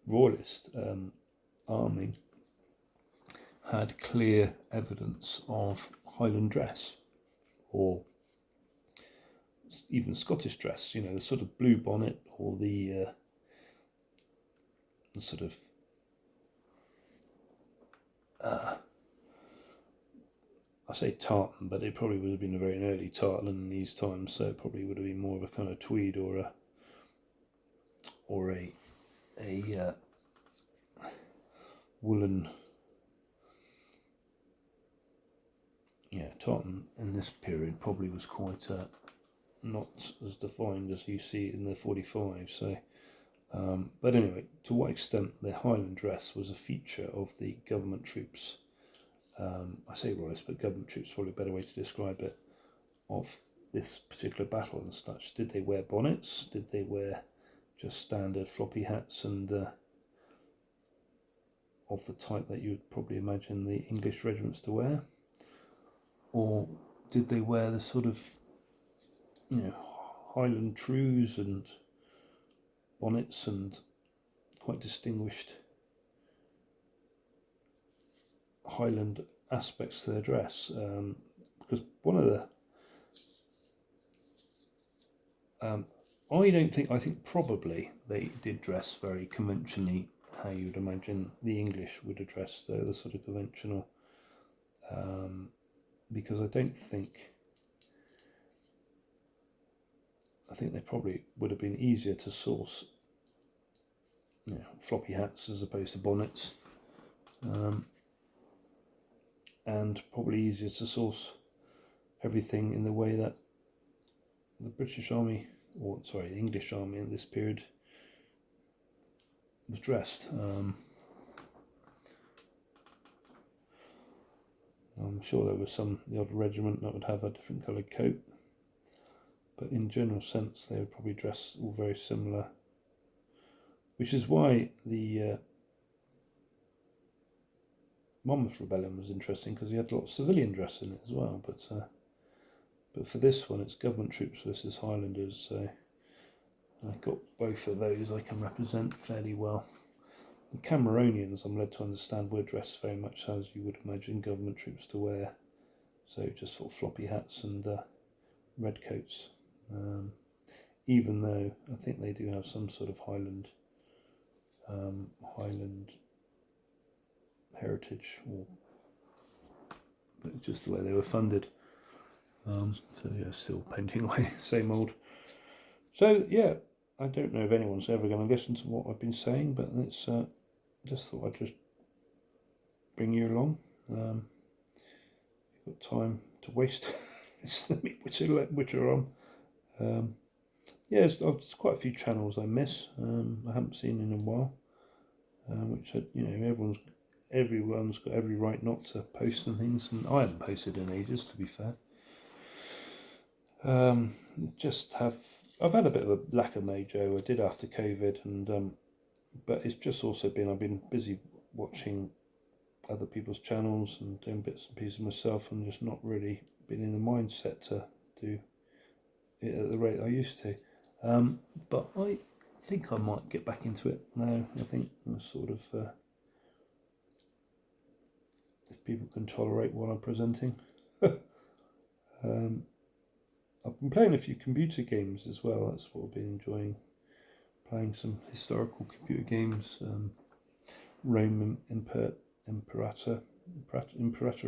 Royalist army had clear evidence of Highland dress, or even Scottish dress, the sort of blue bonnet, or the sort of I say tartan, but it probably would have been a very early tartan in these times, so it probably would have been more of a kind of tweed or a woolen. Yeah, tartan in this period probably was quite not as defined as you see in the 45. So, but anyway, to what extent the Highland dress was a feature of the government troops? I say royalists, but government troops is probably a better way to describe it. Of this particular battle and such, did they wear bonnets? Did they wear just standard floppy hats and of the type that you would probably imagine the English regiments to wear? Or did they wear the sort of, Highland trews and bonnets and quite distinguished Highland aspects to their dress? Because one of the I think probably they did dress very conventionally, how you would imagine the English would have dressed, the sort of conventional, because I don't think I think they probably would have been easier to source, floppy hats as opposed to bonnets, and probably easier to source everything in the way that the British Army, the English Army in this period was dressed. I'm sure there was the odd regiment that would have a different coloured coat, but in general sense they would probably dress all very similar, which is why the Monmouth Rebellion was interesting, because he had a lot of civilian dress in it as well, but for this one it's government troops versus Highlanders, so I got both of those I can represent fairly well. The Cameronians, I'm led to understand, were dressed very much as you would imagine government troops to wear, so just sort of floppy hats and red coats, even though I think they do have some sort of Highland heritage, but just the way they were funded. So yeah, still painting away, same old. So yeah, I don't know if anyone's ever going to listen to what I've been saying, but it's just thought I'd just bring you along. You've got time to waste. Let me whitter on. There's quite a few channels I miss. I haven't seen in a while, which everyone's got every right not to post and things, and I haven't posted in ages, to be fair. I've had a bit of a lack of mojo. I did after COVID, and but it's just also I've been busy watching other people's channels and doing bits and pieces myself, and just not really been in the mindset to do it at the rate I used to. But I think I might get back into it now. I think I'm sort of if people can tolerate what I'm presenting. I've been playing a few computer games as well. That's what I've been enjoying. Playing some historical computer games. Rome Imperator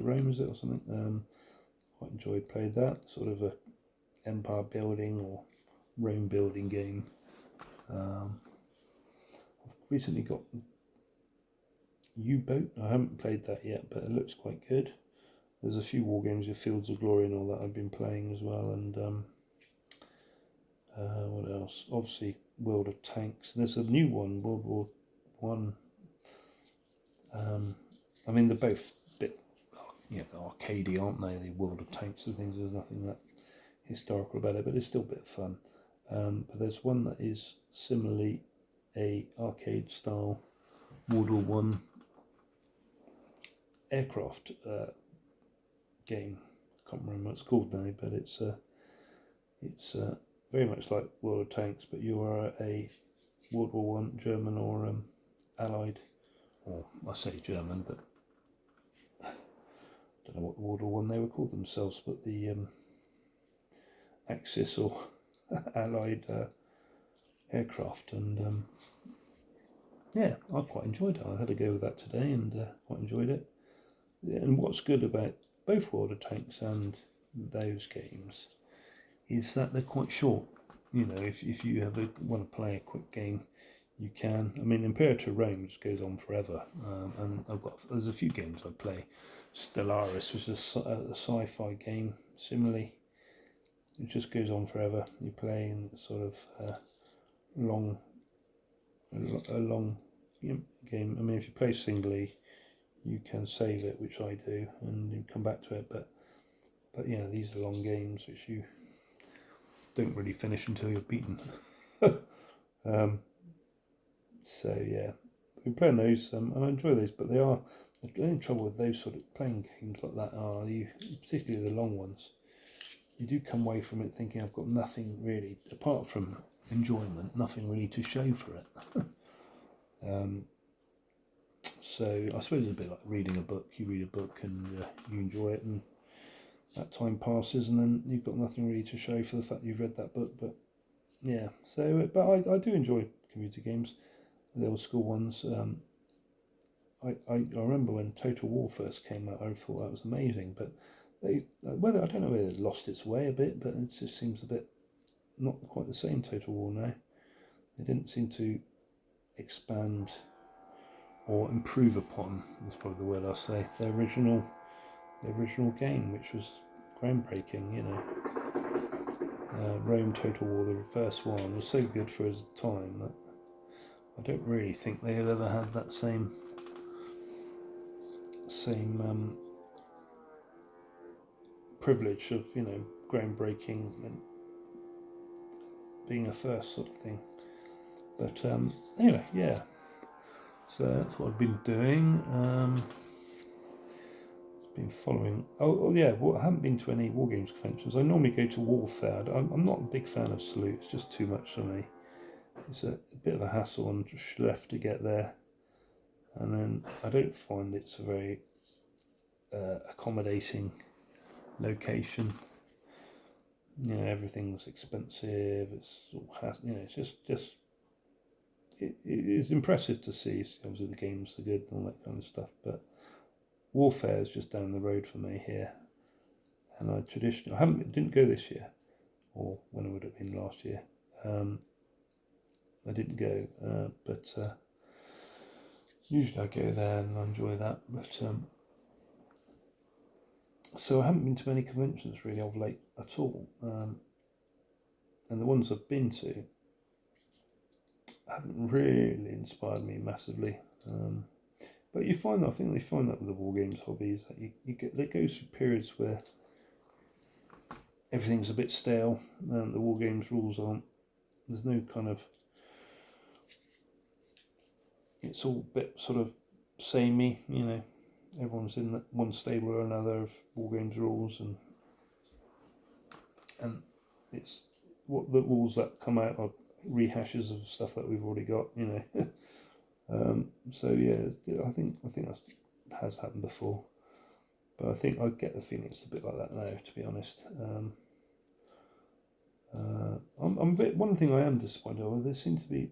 Rome, is it, or something? Quite enjoyed playing that. Sort of a empire building or Rome building game. I've recently got U-Boat. I haven't played that yet, but it looks quite good. There's a few war games with Fields of Glory and all that I've been playing as well, and what else? Obviously, World of Tanks. There's a new one, World War One. I mean, they're both a bit, arcadey, aren't they? The World of Tanks and things. There's nothing that historical about it, but it's still a bit of fun. But there's one that is similarly a arcade style World War One aircraft game. I can't remember what it's called now, but it's very much like World of Tanks, but you are a World War One German or Allied, or I say German, but I don't know what World War One they would call themselves, but the Axis or Allied aircraft, and I quite enjoyed it. I had a go with that today and quite enjoyed it. And what's good about both World of Tanks and those games is that they're quite short. If you want to play a quick game, you can. I mean, Imperator Rome just goes on forever, and there's a few games I play. Stellaris, which is a sci-fi game, similarly, it just goes on forever. You play in sort of a long game. I mean, if you play singly, you can save it, which I do, and you come back to it. But these are long games which you don't really finish until you're beaten. So yeah, I've been playing those, and I enjoy those. But the only trouble with those sort of playing games like that are particularly the long ones. You do come away from it thinking, I've got nothing really apart from enjoyment, nothing really to show for it. So I suppose it's a bit like reading a book. You read a book and you enjoy it, and that time passes, and then you've got nothing really to show for the fact you've read that book. But yeah, but I do enjoy computer games, the old school ones. I remember when Total War first came out, I thought that was amazing, but I don't know whether it lost its way a bit, but it just seems a bit not quite the same Total War now. They didn't seem to expand or improve upon, that's probably the word I'll say, the original game, which was groundbreaking, you know. Rome Total War, the first one, was so good for its time that I don't really think they have ever had that same privilege of, you know, groundbreaking and being a first sort of thing. But anyway, yeah. So that's what I've been doing. Been following. Oh yeah. Well, I haven't been to any war games conventions. I normally go to Warfare. I'm not a big fan of Salute. It's just too much for me. It's a bit of a hassle and schlep to get there, and then I don't find it's a very accommodating location. You know, everything's expensive. It's you know, it's just it is impressive to see. Obviously, the games are good and all that kind of stuff, but Warfare is just down the road for me here, and I didn't go this year, or when it would have been last year. I didn't go, but usually I go there and I enjoy that. But so I haven't been to many conventions really of late at all, and the ones I've been to haven't really inspired me massively. But I think they find that with the war games hobbies, that there goes through periods where everything's a bit stale and the war games rules aren't. There's no kind of. It's all a bit sort of samey, you know. Everyone's in one stable or another of war games rules, and it's what the rules that come out are rehashes of stuff that we've already got, you know. So yeah, I think that has happened before, but I think I get the feeling it's a bit like that now, to be honest. I'm a bit. One thing I am disappointed over. There seems to be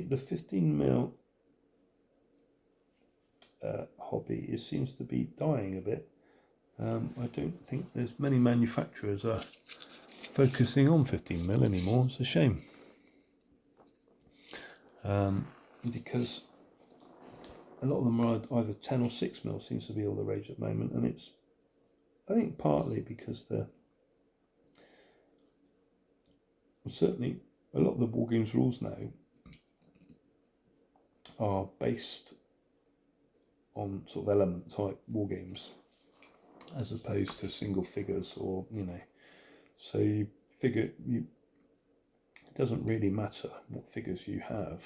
the 15 mil hobby. It seems to be dying a bit. I don't think there's many manufacturers are focusing on 15 mil anymore. It's a shame. Because a lot of them are either 10 or 6 mil seems to be all the rage at the moment, and it's, I think, partly because certainly a lot of the war games rules now are based on sort of element type war games as opposed to single figures, or, you know, so it doesn't really matter what figures you have.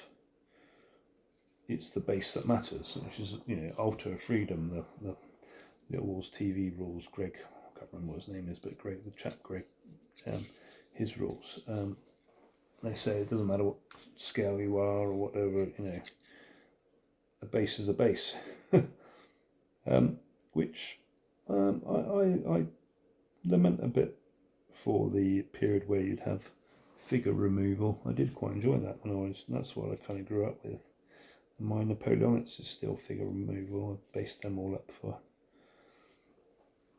It's the base that matters, which is, you know, Altar of Freedom, the Little Wars TV rules. Greg, I can't remember what his name is, but Greg, the chap Greg, his rules. They say it doesn't matter what scale you are or whatever, you know, a base is a base. Which I lament a bit for the period where you'd have figure removal. I did quite enjoy that that's what I kind of grew up with. My Napoleonics is still figure removal. I based them all up for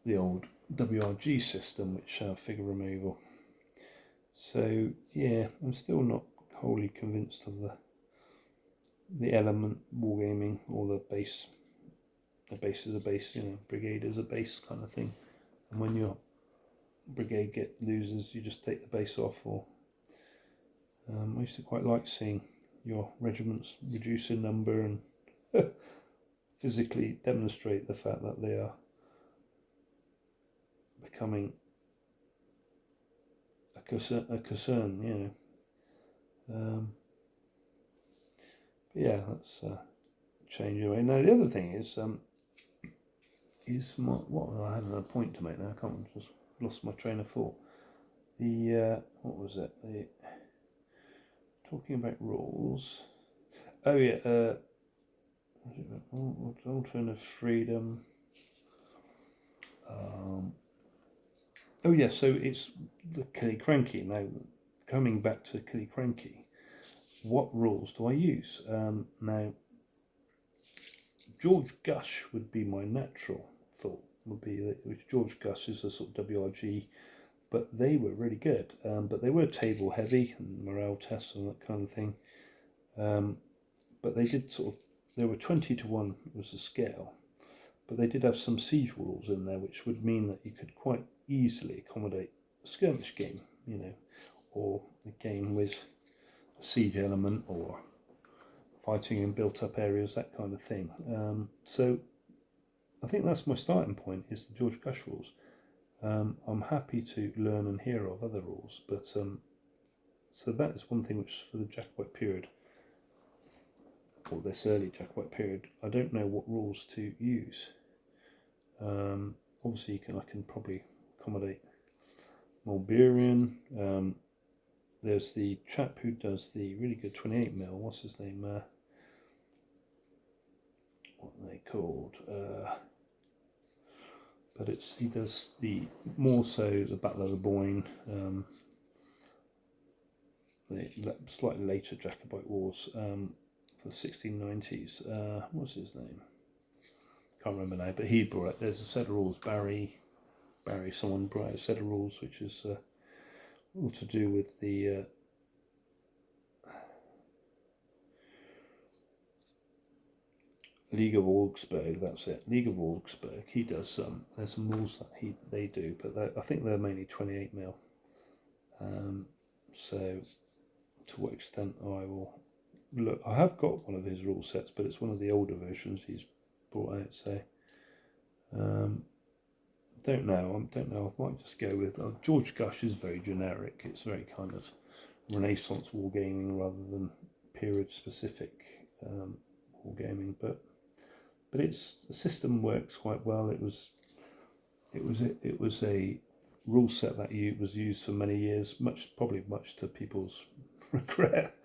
the old WRG system, which figure removal. So yeah, I'm still not wholly convinced of the element wargaming, or the base. A base is a base, you know. Brigade is a base kind of thing. And when your brigade loses, you just take the base off. Or I used to quite like seeing your regiments reduce in number and physically demonstrate the fact that they are becoming a concern, you know. But yeah, that's change away. Now the other thing is I had a point to make now. I can't, just lost my train of thought. What was it? Talking about rules. Oh yeah, Alternative Freedom. Oh yeah, so it's the Killiecrankie. Now, coming back to Killiecrankie, what rules do I use? Now, George Gush would be my natural thought. Which George Gush is a sort of WRG but they were really good. But they were table heavy and morale tests and that kind of thing. But they did there were 20-1 was the scale, but they did have some siege rules in there, which would mean that you could quite easily accommodate a skirmish game, or a game with a siege element or fighting in built-up areas, that kind of thing. So I think that's my starting point, is the George Gush rules. I'm happy to learn and hear of other rules, but so that is one thing which, for the Jacobite period, or this early Jacobite period, I don't know what rules to use. Obviously, I can probably accommodate Mulberian. There's the chap who does the really good 28mm. What's his name? What are they called? But he does the more so the Battle of the Boyne, the slightly later Jacobite wars for the 1690s. What's his name? Can't remember now. But he brought out, there's a set of rules. Barry, someone brought out a set of rules which is all to do with the League of Augsburg. That's it, League of Augsburg. He does there's some rules that they do, but I think they're mainly 28mm. So to what extent I will look, I have got one of his rule sets, but it's one of the older versions he's brought out. So don't know. I might just go with George Gush is very generic. It's very kind of Renaissance wargaming rather than period specific wargaming, but the system works quite well. It was a rule set that was used for many years, probably much to people's regret.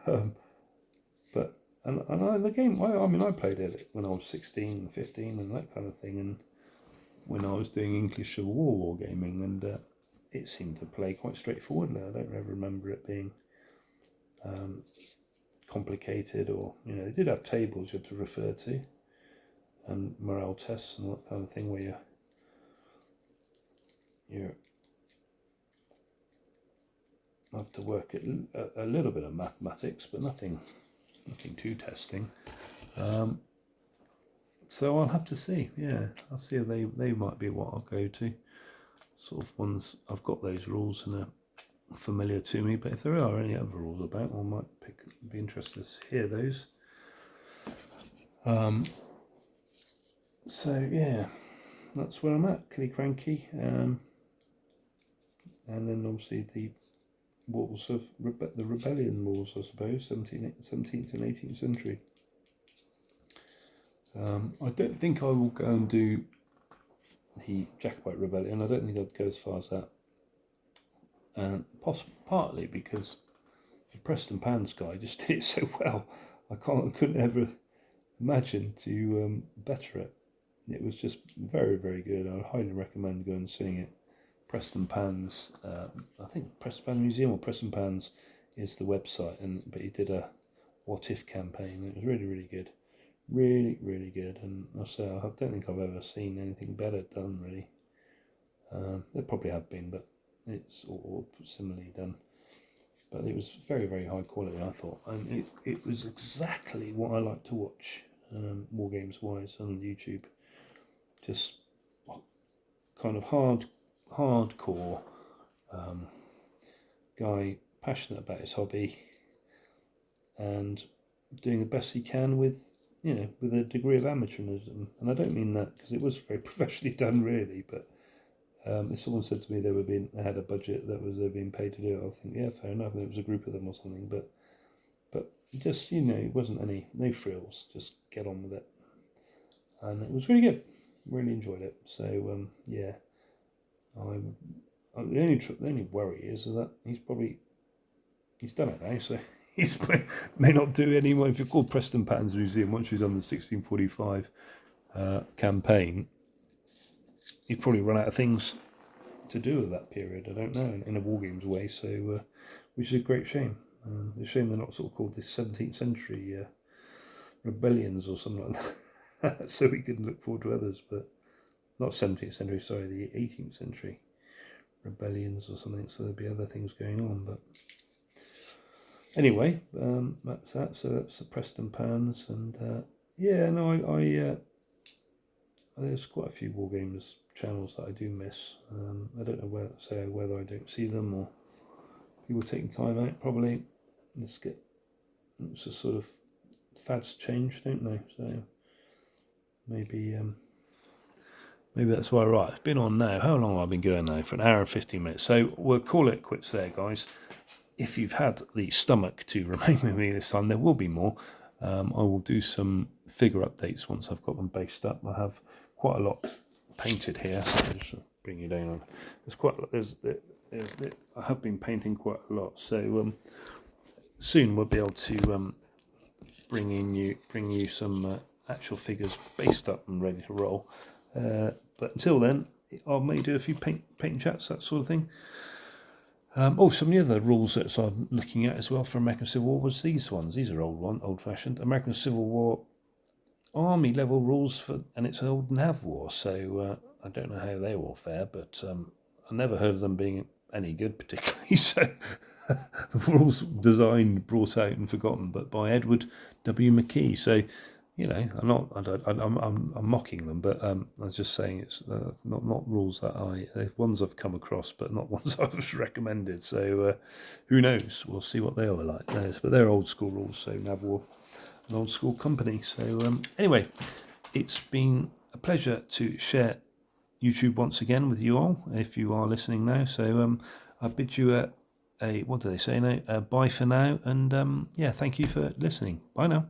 But the game, I played it when I was 16 and 15 and that kind of thing, and when I was doing English Civil War wargaming, and it seemed to play quite straightforwardly. I don't ever remember it being complicated, or they did have tables you had to refer to, and morale tests and that kind of thing, where you have to work at a little bit of mathematics, but nothing too testing. So I'll have to see. Yeah, I'll see if they might be what I'll go to. Sort of ones I've got those rules and are familiar to me. But if there are any other rules about, I might be interested to hear those. So yeah, that's where I'm at, Killiecrankie, and then obviously the wars of the rebellion wars, I suppose, 17th and 18th century. I don't think I will go and do the Jacobite rebellion. I don't think I'd go as far as that, and partly because the Preston Pans guy just did it so well. I couldn't ever imagine to better it. It was just very, very good. I would highly recommend going and seeing it. Preston Pans, I think Preston Pans Museum or Preston Pans is the website, but he did a what if campaign. It was really, really good, really, really good. And I don't think I've ever seen anything better done. Really, there probably have been, but it's all similarly done. But it was very, very high quality, I thought, and it was exactly what I like to watch, war games wise, on YouTube. Just kind of hardcore guy, passionate about his hobby and doing the best he can with a degree of amateurism. And I don't mean that because it was very professionally done, really, but if someone said to me they had a budget that they're being paid to do it, I think, yeah, fair enough, and it was a group of them or something, but just it wasn't no frills, just get on with it, and it was really good. Really enjoyed it. So yeah, the only worry is that he's done it now, so he may not do it anymore. If you're called Preston Pans Museum, once he's done the 1645 campaign, he's probably run out of things to do with that period. I don't know, in a war games way. So which is a great shame. It's a shame they're not sort of called the 17th century rebellions or something like that, so we can look forward to others, but not 17th century, sorry, the 18th century rebellions or something, so there'll be other things going on. But anyway, that's that. So that's the Preston Pans, and there's quite a few War Games channels that I do miss. I don't know whether I don't see them or people taking time out. Probably it's a sort of fads change, don't they? So maybe that's why. Right, it's been on now. How long have I been going now? For an hour and 15 minutes. So we'll call it quits there, guys. If you've had the stomach to remain with me this time, there will be more. I will do some figure updates once I've got them based up. I have quite a lot painted here. So I'll just bring you down. I have been painting quite a lot. So soon we'll be able to bring you some actual figures based up and ready to roll. But until then, I may do a few paint chats, that sort of thing. Some of the other rules that I'm looking at as well for American Civil War was these ones. These are old-fashioned. American Civil War Army level rules and it's an old nav war. So I don't know how they all fare, but I never heard of them being any good particularly. So the rules designed, brought out, and forgotten, but by Edward W. McKee. So I'm mocking them, but I was just saying it's not rules that they're ones I've come across, but not ones I've recommended. So who knows? We'll see what they are like. But they're old school rules. So Navwar, an old school company. So anyway, it's been a pleasure to share YouTube once again with you all. If you are listening now, so I bid you a what do they say now? Bye for now, and thank you for listening. Bye now.